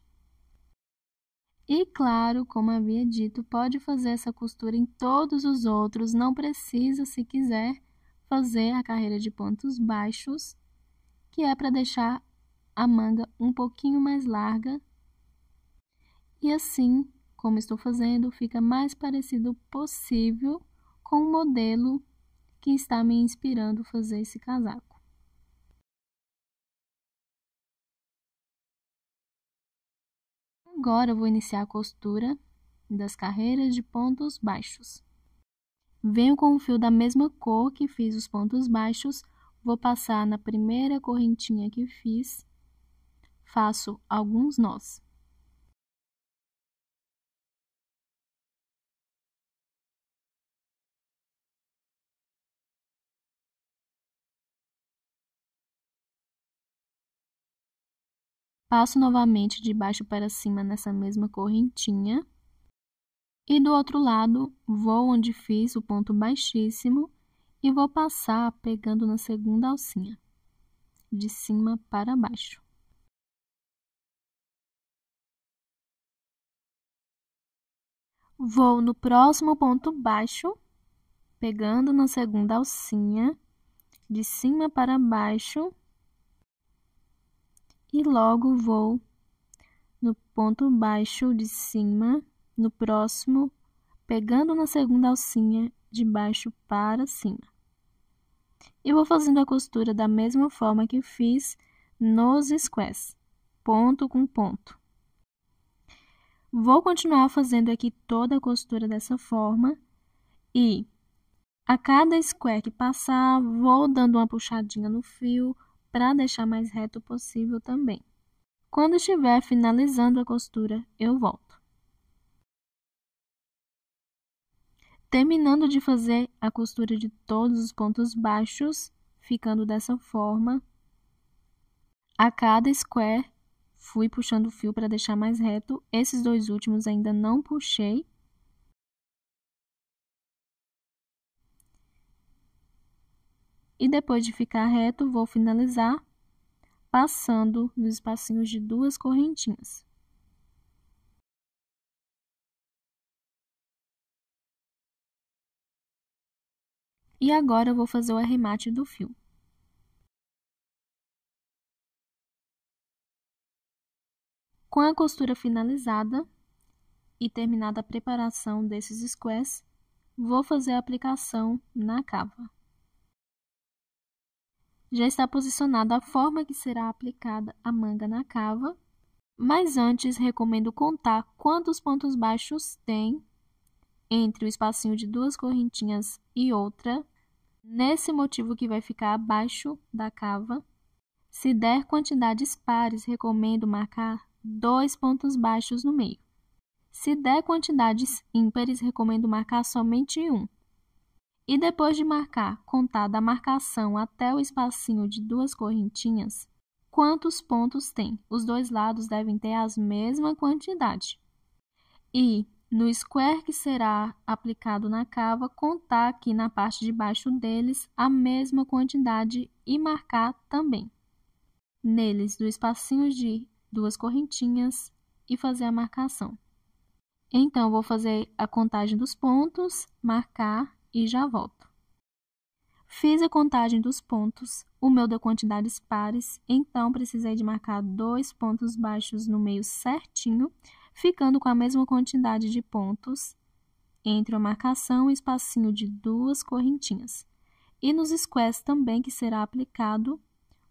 E, claro, como havia dito, pode fazer essa costura em todos os outros, não precisa, se quiser, fazer a carreira de pontos baixos, que é para deixar a manga um pouquinho mais larga. E assim, como estou fazendo, fica mais parecido possível com o modelo que está me inspirando a fazer esse casaco. Agora, eu vou iniciar a costura das carreiras de pontos baixos. Venho com o fio da mesma cor que fiz os pontos baixos, vou passar na primeira correntinha que fiz, faço alguns nós. Passo novamente de baixo para cima nessa mesma correntinha. E do outro lado, vou onde fiz o ponto baixíssimo e vou passar pegando na segunda alcinha, de cima para baixo. Vou no próximo ponto baixo, pegando na segunda alcinha, de cima para baixo. E logo vou no ponto baixo de cima, no próximo, pegando na segunda alcinha, de baixo para cima. E vou fazendo a costura da mesma forma que fiz nos squares. ponto com ponto. Vou continuar fazendo aqui toda a costura dessa forma e a cada square que passar, vou dando uma puxadinha no fio para deixar mais reto possível também. Quando estiver finalizando a costura, eu volto. Terminando de fazer a costura de todos os pontos baixos, ficando dessa forma, a cada square, fui puxando o fio para deixar mais reto. Esses dois últimos ainda não puxei. E depois de ficar reto, vou finalizar passando nos espacinhos de duas correntinhas. E agora eu vou fazer o arremate do fio. Com a costura finalizada e terminada a preparação desses squares, vou fazer a aplicação na cava. Já está posicionada a forma que será aplicada a manga na cava, mas antes recomendo contar quantos pontos baixos tem entre o espacinho de duas correntinhas e outra, nesse motivo que vai ficar abaixo da cava. Se der quantidades pares, recomendo marcar 2 pontos baixos no meio. Se der quantidades ímpares, recomendo marcar somente um. E depois de marcar, contar da marcação até o espacinho de duas correntinhas, quantos pontos tem? Os dois lados devem ter a mesma quantidade. E no square que será aplicado na cava, contar aqui na parte de baixo deles a mesma quantidade e marcar também neles do espacinho de duas correntinhas e fazer a marcação. Então, vou fazer a contagem dos pontos, marcar e já volto. Fiz a contagem dos pontos, o meu deu quantidades pares, então precisei de marcar 2 pontos baixos no meio certinho, ficando com a mesma quantidade de pontos entre a marcação e o espacinho de duas correntinhas. E nos squares também que será aplicado,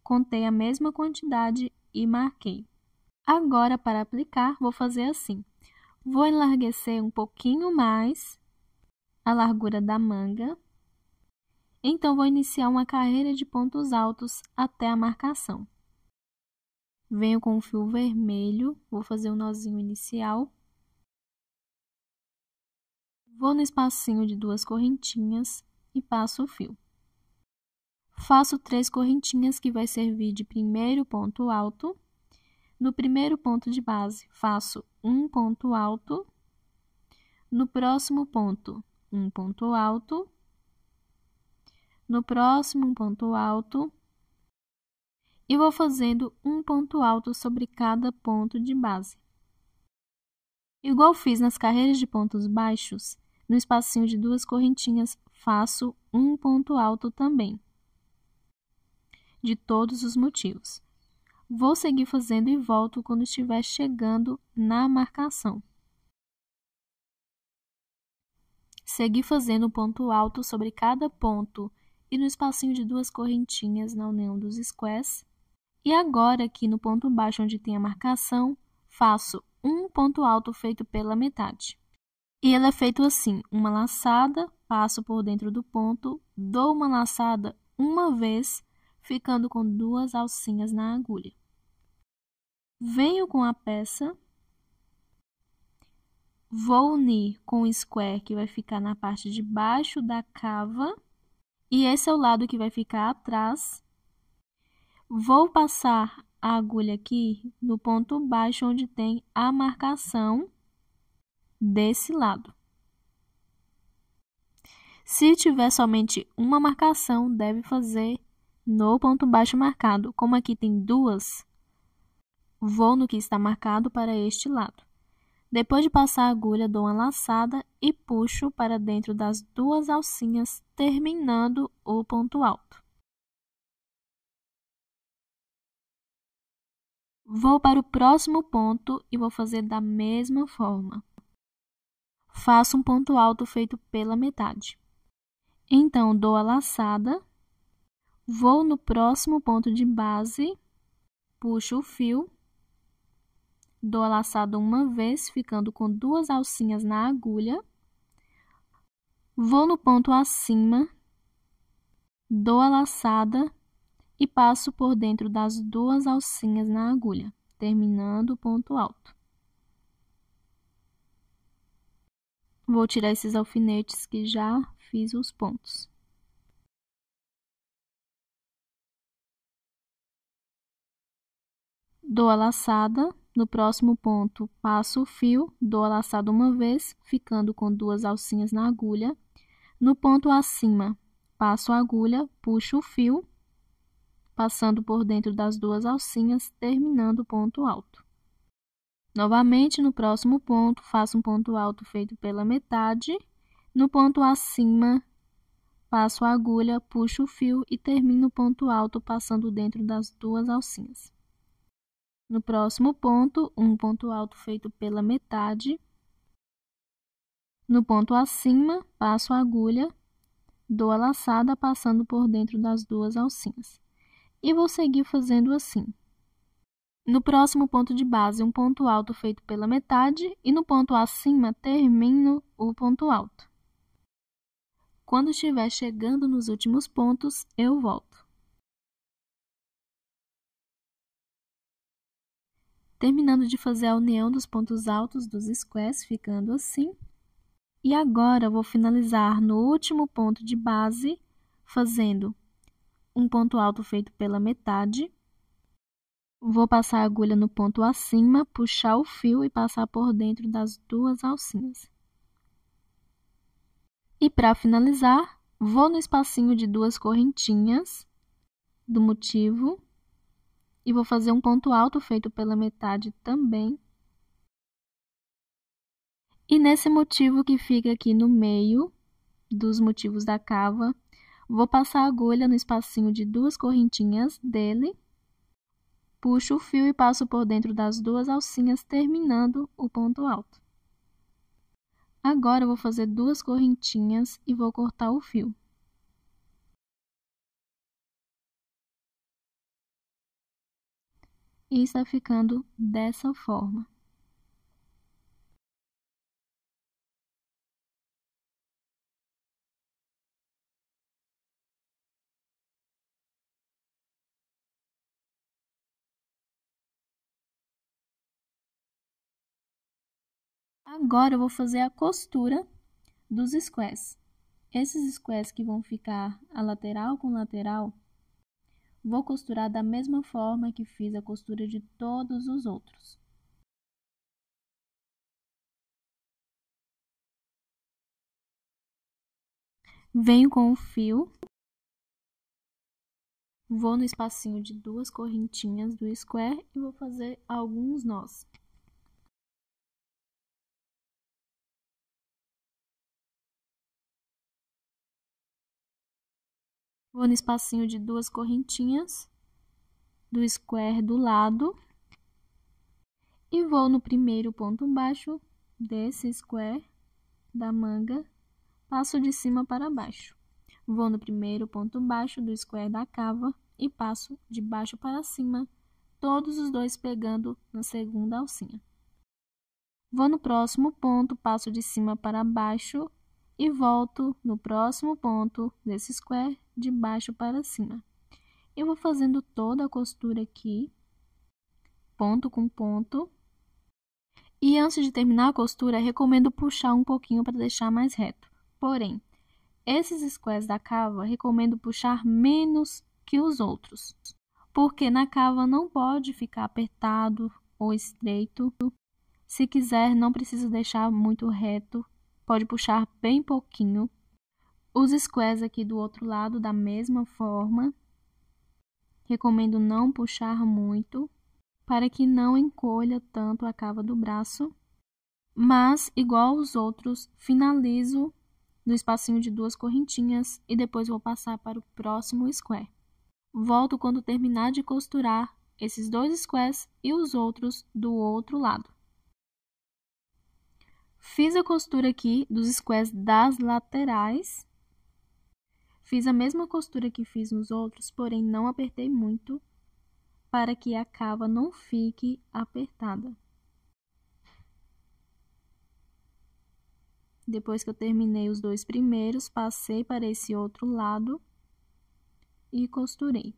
contei a mesma quantidade e marquei. Agora, para aplicar, vou fazer assim. Vou enlarguecer um pouquinho mais a largura da manga. Então, vou iniciar uma carreira de pontos altos até a marcação. Venho com o fio vermelho, vou fazer um nozinho inicial. Vou no espacinho de duas correntinhas e passo o fio. Faço 3 correntinhas que vai servir de primeiro ponto alto. No primeiro ponto de base, faço um ponto alto. No próximo ponto, um ponto alto. No próximo ponto alto. E vou fazendo um ponto alto sobre cada ponto de base. Igual fiz nas carreiras de pontos baixos, no espacinho de duas correntinhas, faço um ponto alto também, de todos os motivos. Vou seguir fazendo e volto quando estiver chegando na marcação. Segui fazendo um ponto alto sobre cada ponto e no espacinho de duas correntinhas na união dos squares. E agora, aqui no ponto baixo onde tem a marcação, faço um ponto alto feito pela metade. E ele é feito assim, uma laçada, passo por dentro do ponto, dou uma laçada uma vez, ficando com 2 alcinhas na agulha. Venho com a peça, vou unir com o square que vai ficar na parte de baixo da cava, e esse é o lado que vai ficar atrás. Vou passar a agulha aqui no ponto baixo onde tem a marcação desse lado. Se tiver somente uma marcação, deve fazer no ponto baixo marcado. Como aqui tem 2, vou no que está marcado para este lado. Depois de passar a agulha, dou uma laçada e puxo para dentro das 2 alcinhas, terminando o ponto alto. Vou para o próximo ponto e vou fazer da mesma forma. Faço um ponto alto feito pela metade. Então, dou a laçada, vou no próximo ponto de base, puxo o fio dou a laçada uma vez, ficando com 2 alcinhas na agulha. Vou no ponto acima, dou a laçada e passo por dentro das 2 alcinhas na agulha, terminando o ponto alto. Vou tirar esses alfinetes que já fiz os pontos. Dou a laçada, no próximo ponto passo o fio, dou a laçada uma vez, ficando com 2 alcinhas na agulha. No ponto acima, passo a agulha, puxo o fio, passando por dentro das 2 alcinhas, terminando o ponto alto. Novamente, no próximo ponto, faço um ponto alto feito pela metade. No ponto acima, passo a agulha, puxo o fio e termino o ponto alto passando dentro das 2 alcinhas. No próximo ponto, um ponto alto feito pela metade. No ponto acima, passo a agulha, dou a laçada passando por dentro das 2 alcinhas. E vou seguir fazendo assim. No próximo ponto de base, um ponto alto feito pela metade e no ponto acima, termino o ponto alto. Quando estiver chegando nos últimos pontos, eu volto. Terminando de fazer a união dos pontos altos dos squares, ficando assim. E agora, vou finalizar no último ponto de base, fazendo um ponto alto feito pela metade. Vou passar a agulha no ponto acima, puxar o fio e passar por dentro das 2 alcinhas. E para finalizar, vou no espacinho de 2 correntinhas do motivo e vou fazer um ponto alto feito pela metade também. E nesse motivo que fica aqui no meio dos motivos da cava, vou passar a agulha no espacinho de 2 correntinhas dele, puxo o fio e passo por dentro das 2 alcinhas, terminando o ponto alto. Agora, eu vou fazer 2 correntinhas e vou cortar o fio. E está ficando dessa forma. Agora, eu vou fazer a costura dos squares. Esses squares que vão ficar a lateral com lateral, vou costurar da mesma forma que fiz a costura de todos os outros. Venho com o fio, vou no espacinho de 2 correntinhas do square e vou fazer alguns nós. Vou no espacinho de 2 correntinhas do square do lado e vou no primeiro ponto baixo desse square da manga, passo de cima para baixo. Vou no primeiro ponto baixo do square da cava e passo de baixo para cima, todos os dois pegando na segunda alcinha. Vou no próximo ponto, passo de cima para baixo e volto no próximo ponto desse square de baixo para cima. Eu vou fazendo toda a costura aqui, ponto com ponto. E antes de terminar a costura, recomendo puxar um pouquinho para deixar mais reto. Porém, esses squares da cava, recomendo puxar menos que os outros, porque na cava não pode ficar apertado ou estreito. Se quiser, não precisa deixar muito reto, pode puxar bem pouquinho. Os squares aqui do outro lado, da mesma forma, recomendo não puxar muito, para que não encolha tanto a cava do braço. Mas, igual os outros, finalizo no espacinho de 2 correntinhas e depois vou passar para o próximo square. Volto quando terminar de costurar esses 2 squares e os outros do outro lado. Fiz a costura aqui dos squares das laterais. Fiz a mesma costura que fiz nos outros, porém não apertei muito, para que a cava não fique apertada. Depois que eu terminei os 2 primeiros, passei para esse outro lado e costurei.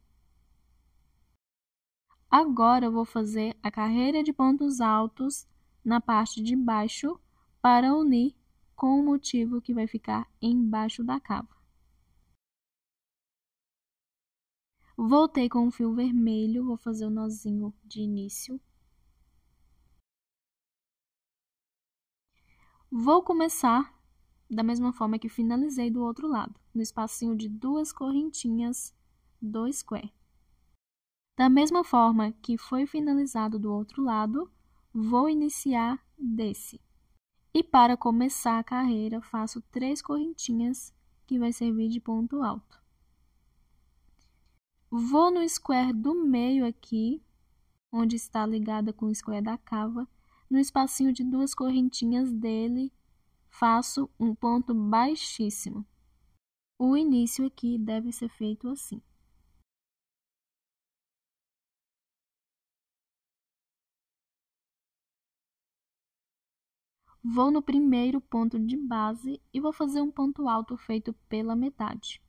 Agora, eu vou fazer a carreira de pontos altos na parte de baixo para unir com o motivo que vai ficar embaixo da cava. Voltei com o fio vermelho, vou fazer o nozinho de início. Vou começar da mesma forma que finalizei do outro lado, no espacinho de 2 correntinhas do square. Da mesma forma que foi finalizado do outro lado, vou iniciar desse. E para começar a carreira, faço 3 correntinhas, que vai servir de ponto alto. Vou no square do meio aqui, onde está ligada com o square da cava, no espacinho de 2 correntinhas dele, faço um ponto baixíssimo. O início aqui deve ser feito assim. Vou no primeiro ponto de base e vou fazer um ponto alto feito pela metade,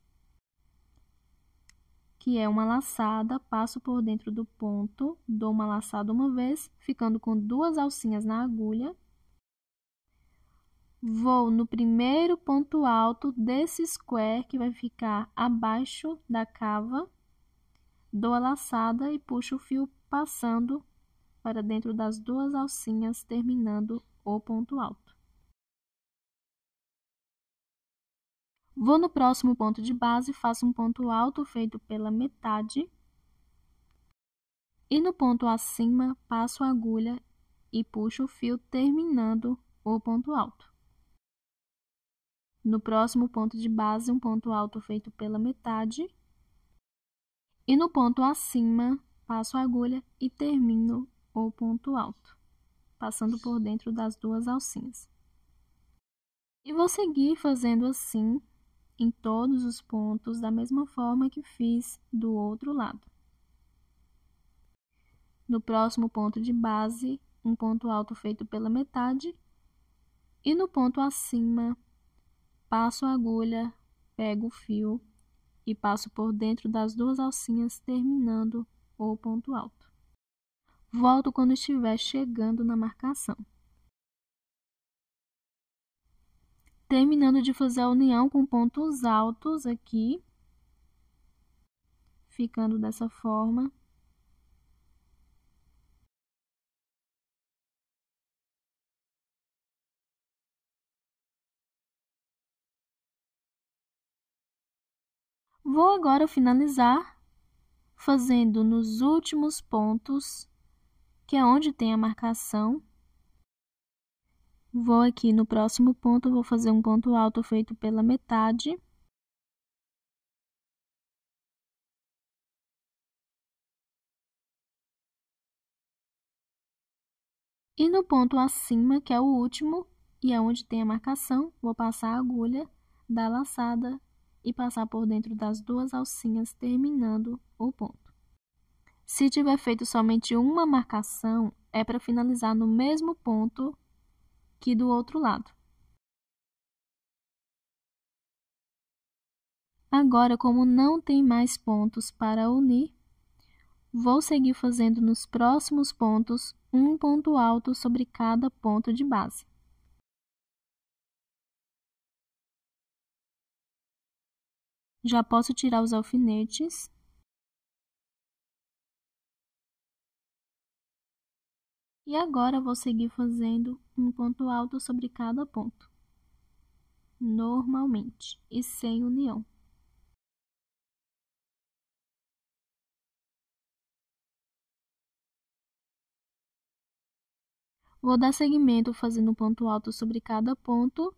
que é uma laçada, passo por dentro do ponto, dou uma laçada uma vez, ficando com 2 alcinhas na agulha. Vou no primeiro ponto alto desse square, que vai ficar abaixo da cava, dou a laçada e puxo o fio passando para dentro das 2 alcinhas, terminando o ponto alto. Vou no próximo ponto de base, faço um ponto alto feito pela metade. E no ponto acima, passo a agulha e puxo o fio, terminando o ponto alto. No próximo ponto de base, um ponto alto feito pela metade. E no ponto acima, passo a agulha e termino o ponto alto, passando por dentro das 2 alcinhas. E vou seguir fazendo assim em todos os pontos, da mesma forma que fiz do outro lado. No próximo ponto de base, um ponto alto feito pela metade, e no ponto acima, passo a agulha, pego o fio e passo por dentro das 2 alcinhas, terminando o ponto alto. Volto quando estiver chegando na marcação. Terminando de fazer a união com pontos altos aqui, ficando dessa forma. Vou agora finalizar fazendo nos últimos pontos, que é onde tem a marcação. Vou aqui no próximo ponto, vou fazer um ponto alto feito pela metade. E no ponto acima, que é o último, e é onde tem a marcação, vou passar a agulha, dar a laçada e passar por dentro das 2 alcinhas, terminando o ponto. Se tiver feito somente uma marcação, é para finalizar no mesmo ponto que do outro lado. Agora, como não tem mais pontos para unir, vou seguir fazendo nos próximos pontos um ponto alto sobre cada ponto de base. Já posso tirar os alfinetes. E agora, vou seguir fazendo um ponto alto sobre cada ponto, normalmente, e sem união. Vou dar seguimento fazendo um ponto alto sobre cada ponto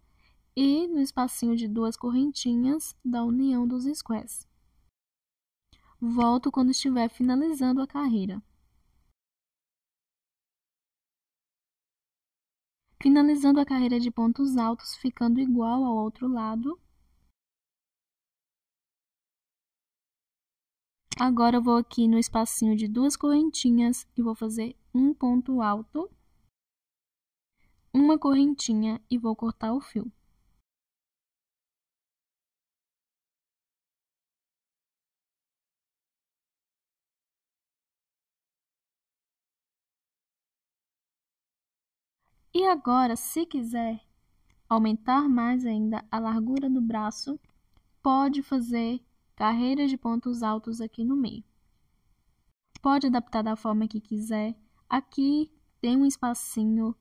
e no espacinho de 2 correntinhas da união dos squares. Volto quando estiver finalizando a carreira. Finalizando a carreira de pontos altos, ficando igual ao outro lado. Agora, eu vou aqui no espacinho de 2 correntinhas e vou fazer um ponto alto, uma correntinha e vou cortar o fio. E agora, se quiser aumentar mais ainda a largura do braço, pode fazer carreiras de pontos altos aqui no meio. Pode adaptar da forma que quiser. Aqui tem um espacinho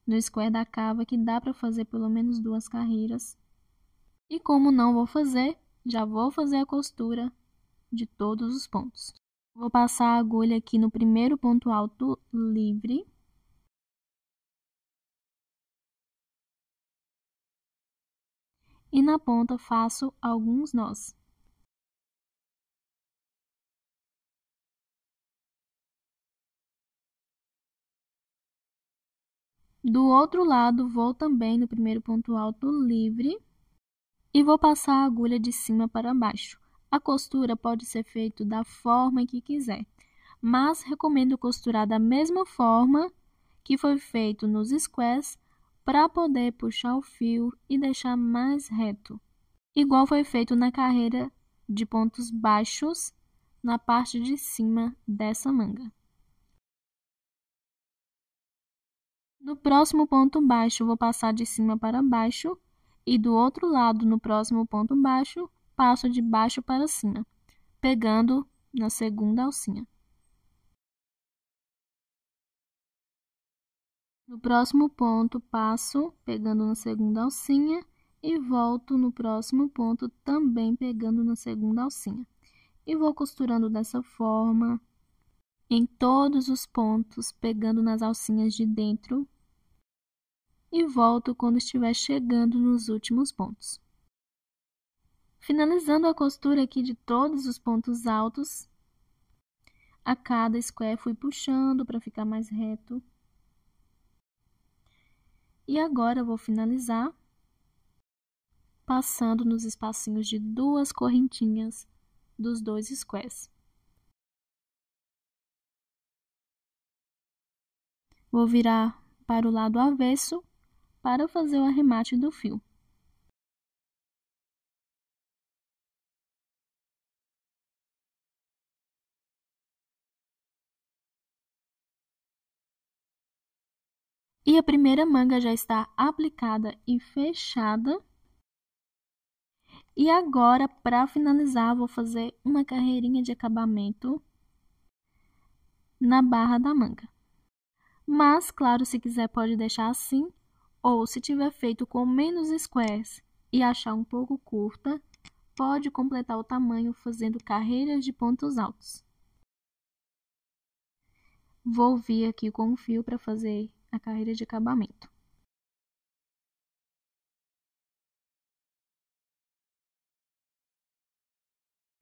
no square da cava que dá para fazer pelo menos 2 carreiras. E como não vou fazer, já vou fazer a costura de todos os pontos. Vou passar a agulha aqui no primeiro ponto alto livre. E na ponta faço alguns nós. Do outro lado, vou também no primeiro ponto alto livre e vou passar a agulha de cima para baixo. A costura pode ser feita da forma que quiser, mas recomendo costurar da mesma forma que foi feito nos squares para poder puxar o fio e deixar mais reto, igual foi feito na carreira de pontos baixos na parte de cima dessa manga. No próximo ponto baixo, vou passar de cima para baixo e do outro lado, no próximo ponto baixo, passo de baixo para cima, pegando na segunda alcinha. No próximo ponto, passo pegando na segunda alcinha e volto no próximo ponto também pegando na segunda alcinha. E vou costurando dessa forma em todos os pontos, pegando nas alcinhas de dentro. E volto quando estiver chegando nos últimos pontos. Finalizando a costura aqui de todos os pontos altos, a cada square fui puxando para ficar mais reto. E agora eu vou finalizar passando nos espacinhos de 2 correntinhas dos 2 squares. Vou virar para o lado avesso para fazer o arremate do fio. E a primeira manga já está aplicada e fechada. E agora, para finalizar, vou fazer uma carreirinha de acabamento na barra da manga. Mas, claro, se quiser pode deixar assim, ou se tiver feito com menos squares e achar um pouco curta, pode completar o tamanho fazendo carreiras de pontos altos. Vou vir aqui com o fio para fazer a carreira de acabamento.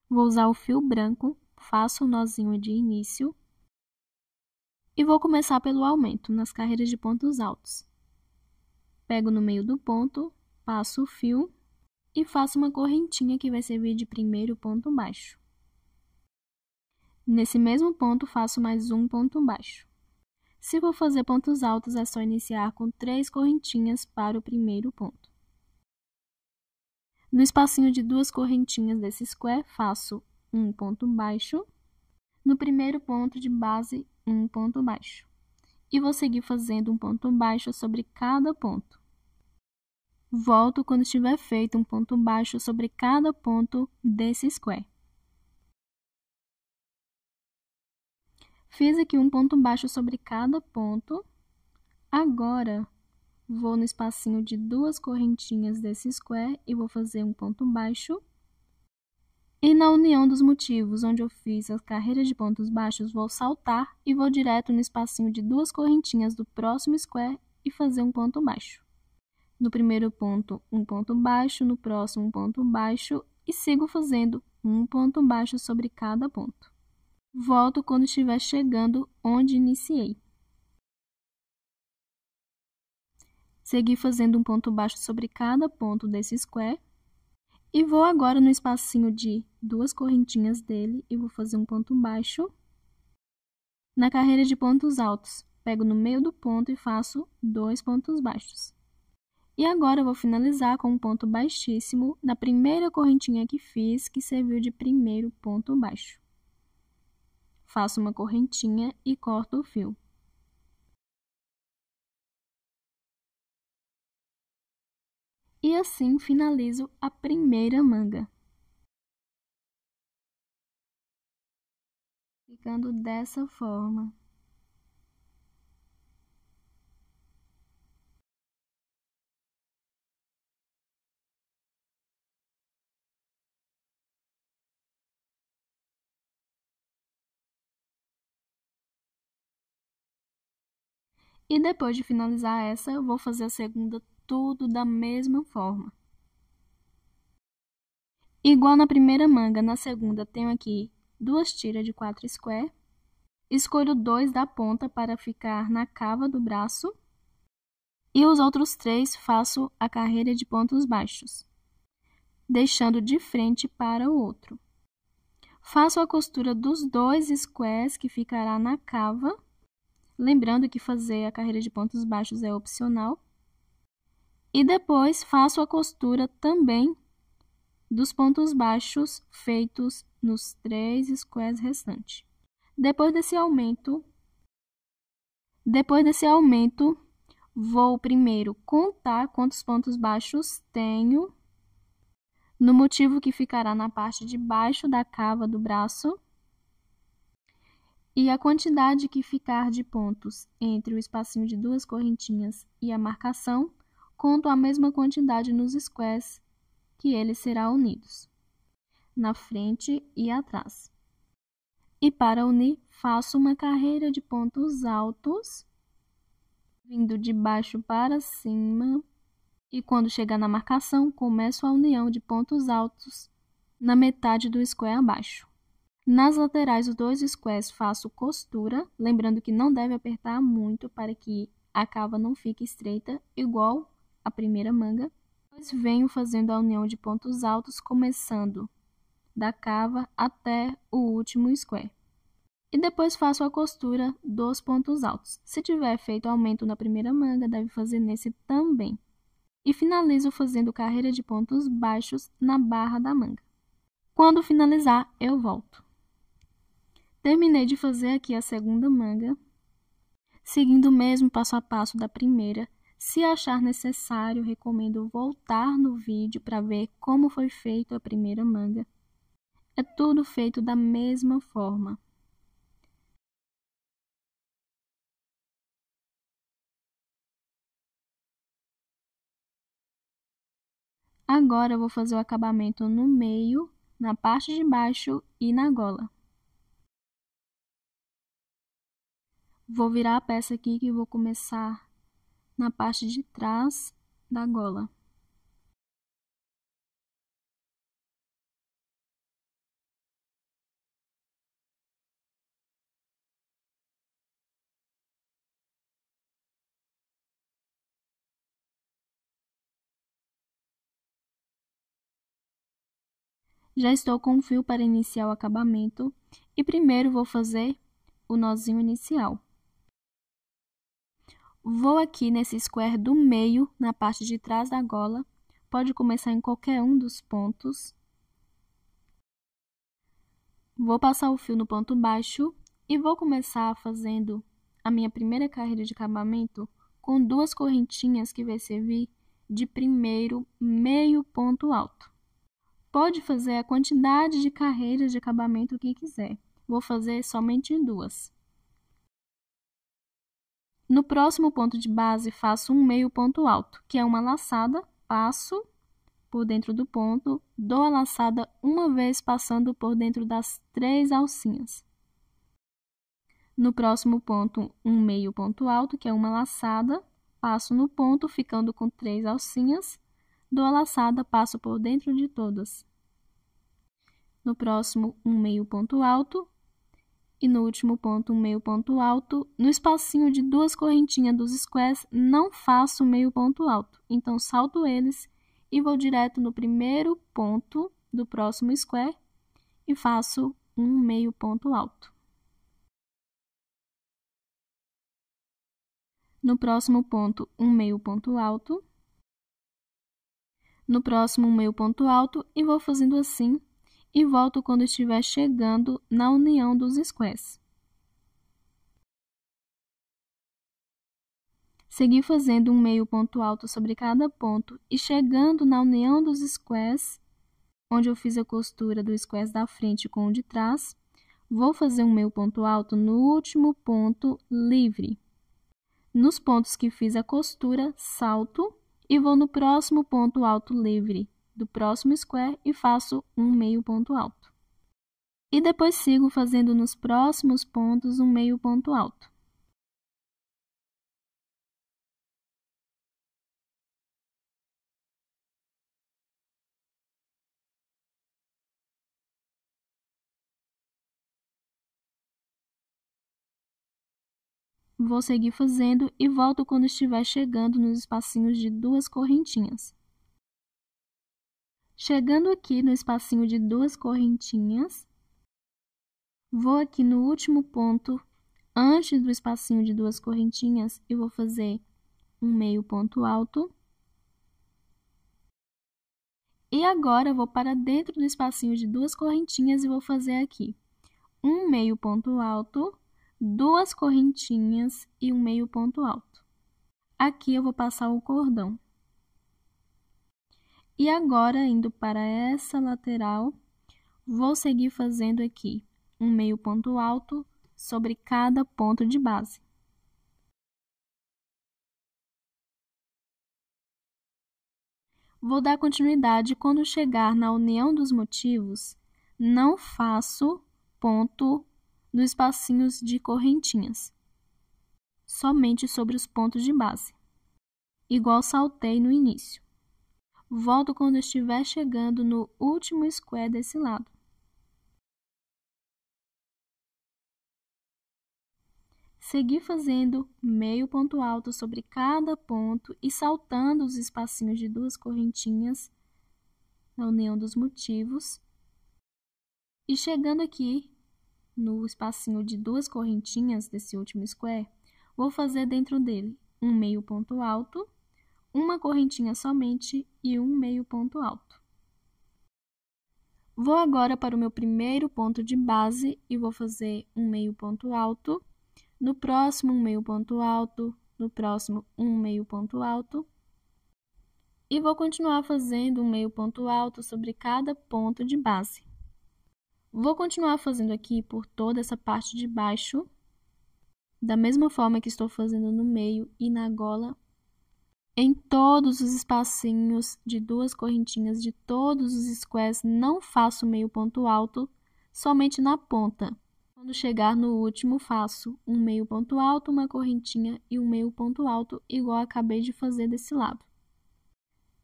Vou usar o fio branco, faço o nozinho de início e vou começar pelo aumento nas carreiras de pontos altos. Pego no meio do ponto, passo o fio e faço uma correntinha que vai servir de primeiro ponto baixo. Nesse mesmo ponto, faço mais um ponto baixo. Se for fazer pontos altos, é só iniciar com 3 correntinhas para o primeiro ponto. No espacinho de 2 correntinhas desse square, faço um ponto baixo. No primeiro ponto de base, um ponto baixo. E vou seguir fazendo um ponto baixo sobre cada ponto. Volto quando estiver feito um ponto baixo sobre cada ponto desse square. Fiz aqui um ponto baixo sobre cada ponto. Agora, vou no espacinho de 2 correntinhas desse square e vou fazer um ponto baixo. E na união dos motivos, onde eu fiz as carreiras de pontos baixos, vou saltar e vou direto no espacinho de 2 correntinhas do próximo square e fazer um ponto baixo. No primeiro ponto, um ponto baixo, no próximo, um ponto baixo e sigo fazendo um ponto baixo sobre cada ponto. Volto quando estiver chegando onde iniciei. Segui fazendo um ponto baixo sobre cada ponto desse square. E vou agora no espacinho de 2 correntinhas dele e vou fazer um ponto baixo. Na carreira de pontos altos, pego no meio do ponto e faço 2 pontos baixos. E agora eu vou finalizar com um ponto baixíssimo na primeira correntinha que fiz, que serviu de primeiro ponto baixo. Faço uma correntinha e corto o fio. E assim finalizo a primeira manga. Ficando dessa forma. E depois de finalizar essa, eu vou fazer a segunda tudo da mesma forma. Igual na primeira manga, na segunda tenho aqui 2 tiras de 4 square. Escolho 2 da ponta para ficar na cava do braço. E os outros 3 faço a carreira de pontos baixos, deixando de frente para o outro. Faço a costura dos 2 squares que ficará na cava. Lembrando que fazer a carreira de pontos baixos é opcional. E depois faço a costura também dos pontos baixos feitos nos 3 squares restantes. Depois desse aumento, vou primeiro contar quantos pontos baixos tenho no motivo que ficará na parte de baixo da cava do braço. E a quantidade que ficar de pontos entre o espacinho de 2 correntinhas e a marcação, conto a mesma quantidade nos squares que eles serão unidos, na frente e atrás. E para unir, faço uma carreira de pontos altos, vindo de baixo para cima, e quando chegar na marcação, começo a união de pontos altos na metade do square abaixo. Nas laterais dos 2 squares faço costura, lembrando que não deve apertar muito para que a cava não fique estreita, igual a primeira manga. Depois venho fazendo a união de pontos altos, começando da cava até o último square. E depois faço a costura dos pontos altos. Se tiver feito aumento na primeira manga, deve fazer nesse também. E finalizo fazendo carreira de pontos baixos na barra da manga. Quando finalizar, eu volto. Terminei de fazer aqui a segunda manga, seguindo o mesmo passo a passo da primeira. Se achar necessário, recomendo voltar no vídeo para ver como foi feito a primeira manga. É tudo feito da mesma forma. Agora eu vou fazer o acabamento no meio, na parte de baixo e na gola. Vou virar a peça aqui que vou começar na parte de trás da gola. Já estou com o fio para iniciar o acabamento e primeiro vou fazer o nozinho inicial. Vou aqui nesse square do meio, na parte de trás da gola, pode começar em qualquer um dos pontos. Vou passar o fio no ponto baixo e vou começar fazendo a minha primeira carreira de acabamento com 2 correntinhas que vai servir de primeiro meio ponto alto. Pode fazer a quantidade de carreiras de acabamento que quiser. Vou fazer somente 2. No próximo ponto de base, faço um meio ponto alto, que é uma laçada, passo por dentro do ponto, dou a laçada uma vez passando por dentro das 3 alcinhas. No próximo ponto, um meio ponto alto, que é uma laçada, passo no ponto, ficando com 3 alcinhas, dou a laçada, passo por dentro de todas. No próximo, um meio ponto alto. E no último ponto, um meio ponto alto. No espacinho de 2 correntinhas dos squares, não faço meio ponto alto. Então, salto eles e vou direto no primeiro ponto do próximo square e faço um meio ponto alto. No próximo ponto, um meio ponto alto. No próximo, um meio ponto alto e vou fazendo assim. E volto quando estiver chegando na união dos squares. Seguir fazendo um meio ponto alto sobre cada ponto e chegando na união dos squares, onde eu fiz a costura do square da frente com o de trás, vou fazer um meio ponto alto no último ponto livre. Nos pontos que fiz a costura, salto e vou no próximo ponto alto livre do próximo square e faço um meio ponto alto. E depois sigo fazendo nos próximos pontos um meio ponto alto. Vou seguir fazendo e volto quando estiver chegando nos espacinhos de duas correntinhas. Chegando aqui no espacinho de duas correntinhas, vou aqui no último ponto, antes do espacinho de duas correntinhas, e vou fazer um meio ponto alto. E agora, vou para dentro do espacinho de duas correntinhas e vou fazer aqui um meio ponto alto, duas correntinhas e um meio ponto alto. Aqui eu vou passar o cordão. E agora, indo para essa lateral, vou seguir fazendo aqui um meio ponto alto sobre cada ponto de base. Vou dar continuidade quando chegar na união dos motivos, não faço ponto nos espacinhos de correntinhas, somente sobre os pontos de base, igual saltei no início. Volto quando estiver chegando no último square desse lado. Seguir fazendo meio ponto alto sobre cada ponto e saltando os espacinhos de duas correntinhas na união dos motivos. E chegando aqui no espacinho de duas correntinhas desse último square, vou fazer dentro dele um meio ponto alto, uma correntinha somente e um meio ponto alto. Vou agora para o meu primeiro ponto de base e vou fazer um meio ponto alto, no próximo um meio ponto alto, no próximo um meio ponto alto. E vou continuar fazendo um meio ponto alto sobre cada ponto de base. Vou continuar fazendo aqui por toda essa parte de baixo, da mesma forma que estou fazendo no meio e na gola, em todos os espacinhos de duas correntinhas de todos os squares, não faço meio ponto alto, somente na ponta. Quando chegar no último, faço um meio ponto alto, uma correntinha e um meio ponto alto, igual acabei de fazer desse lado.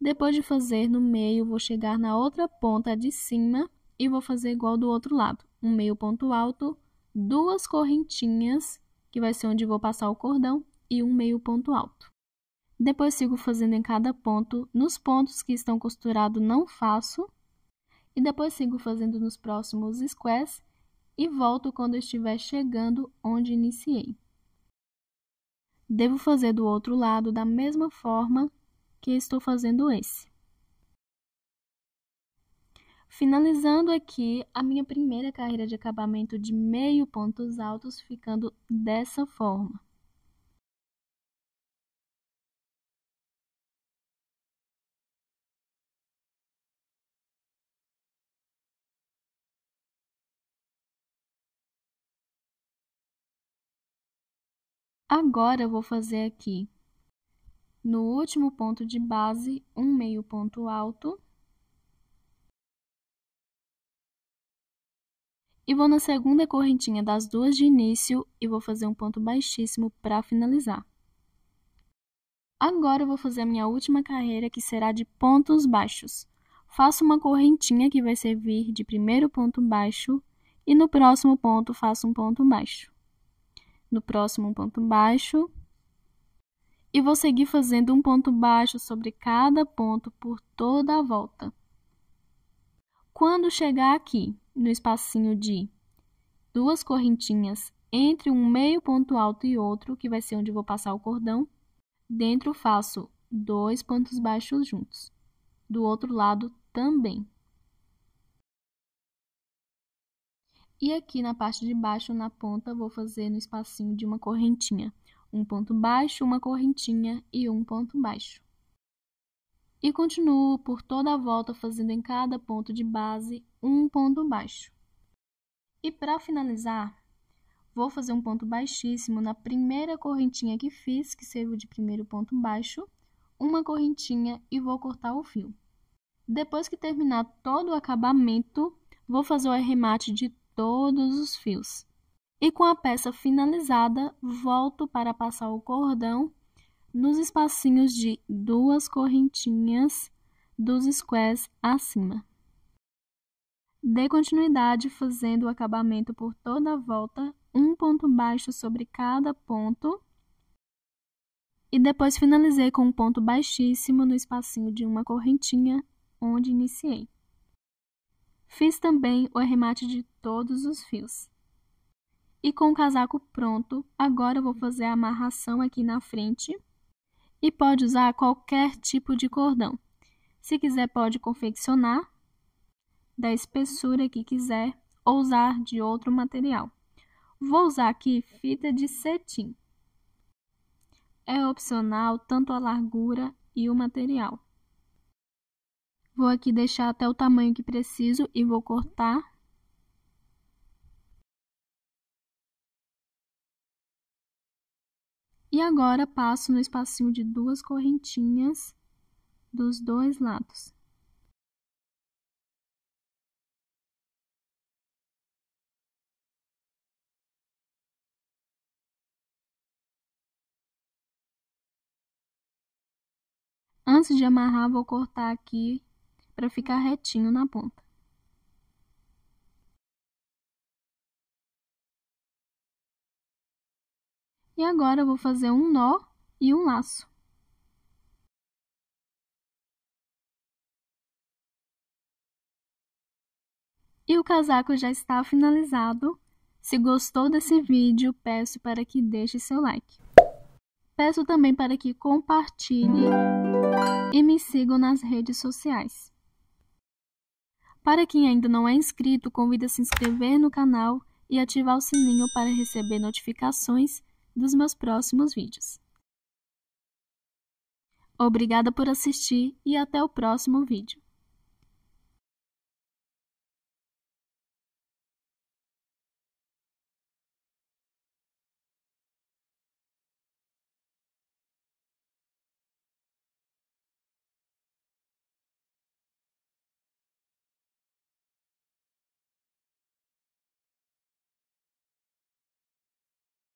Depois de fazer no meio, vou chegar na outra ponta de cima e vou fazer igual do outro lado. Um meio ponto alto, duas correntinhas, que vai ser onde vou passar o cordão, e um meio ponto alto. Depois sigo fazendo em cada ponto. Nos pontos que estão costurados não faço. E depois sigo fazendo nos próximos squares e volto quando estiver chegando onde iniciei. Devo fazer do outro lado da mesma forma que estou fazendo esse. Finalizando aqui a minha primeira carreira de acabamento de meio pontos altos, ficando dessa forma. Agora, eu vou fazer aqui, no último ponto de base, um meio ponto alto. E vou na segunda correntinha das duas de início e vou fazer um ponto baixíssimo para finalizar. Agora, eu vou fazer a minha última carreira, que será de pontos baixos. Faço uma correntinha que vai servir de primeiro ponto baixo e no próximo ponto faço um ponto baixo. No próximo, um ponto baixo. E vou seguir fazendo um ponto baixo sobre cada ponto por toda a volta. Quando chegar aqui, no espacinho de duas correntinhas entre um meio ponto alto e outro, que vai ser onde eu vou passar o cordão, dentro faço dois pontos baixos juntos. Do outro lado também. E aqui na parte de baixo, na ponta, vou fazer no espacinho de uma correntinha um ponto baixo, uma correntinha e um ponto baixo. E continuo por toda a volta fazendo em cada ponto de base um ponto baixo. E para finalizar, vou fazer um ponto baixíssimo na primeira correntinha que fiz, que serviu de primeiro ponto baixo, uma correntinha e vou cortar o fio. Depois que terminar todo o acabamento, vou fazer o arremate de todos os fios. E com a peça finalizada, volto para passar o cordão nos espacinhos de 2 correntinhas dos squares acima. Dê continuidade fazendo o acabamento por toda a volta, um ponto baixo sobre cada ponto. E depois finalizei com um ponto baixíssimo no espacinho de uma correntinha onde iniciei. Fiz também o arremate de todos os fios. E com o casaco pronto, agora eu vou fazer a amarração aqui na frente. E pode usar qualquer tipo de cordão. Se quiser, pode confeccionar da espessura que quiser ou usar de outro material. Vou usar aqui fita de cetim. É opcional tanto a largura e o material. Vou aqui deixar até o tamanho que preciso e vou cortar. E agora passo no espacinho de 2 correntinhas dos 2 lados. Antes de amarrar, vou cortar aqui para ficar retinho na ponta. E agora eu vou fazer um nó e um laço. E o casaco já está finalizado. Se gostou desse vídeo, peço para que deixe seu like. Peço também para que compartilhe e me sigam nas redes sociais. Para quem ainda não é inscrito, convido a se inscrever no canal e ativar o sininho para receber notificações dos meus próximos vídeos. Obrigada por assistir e até o próximo vídeo.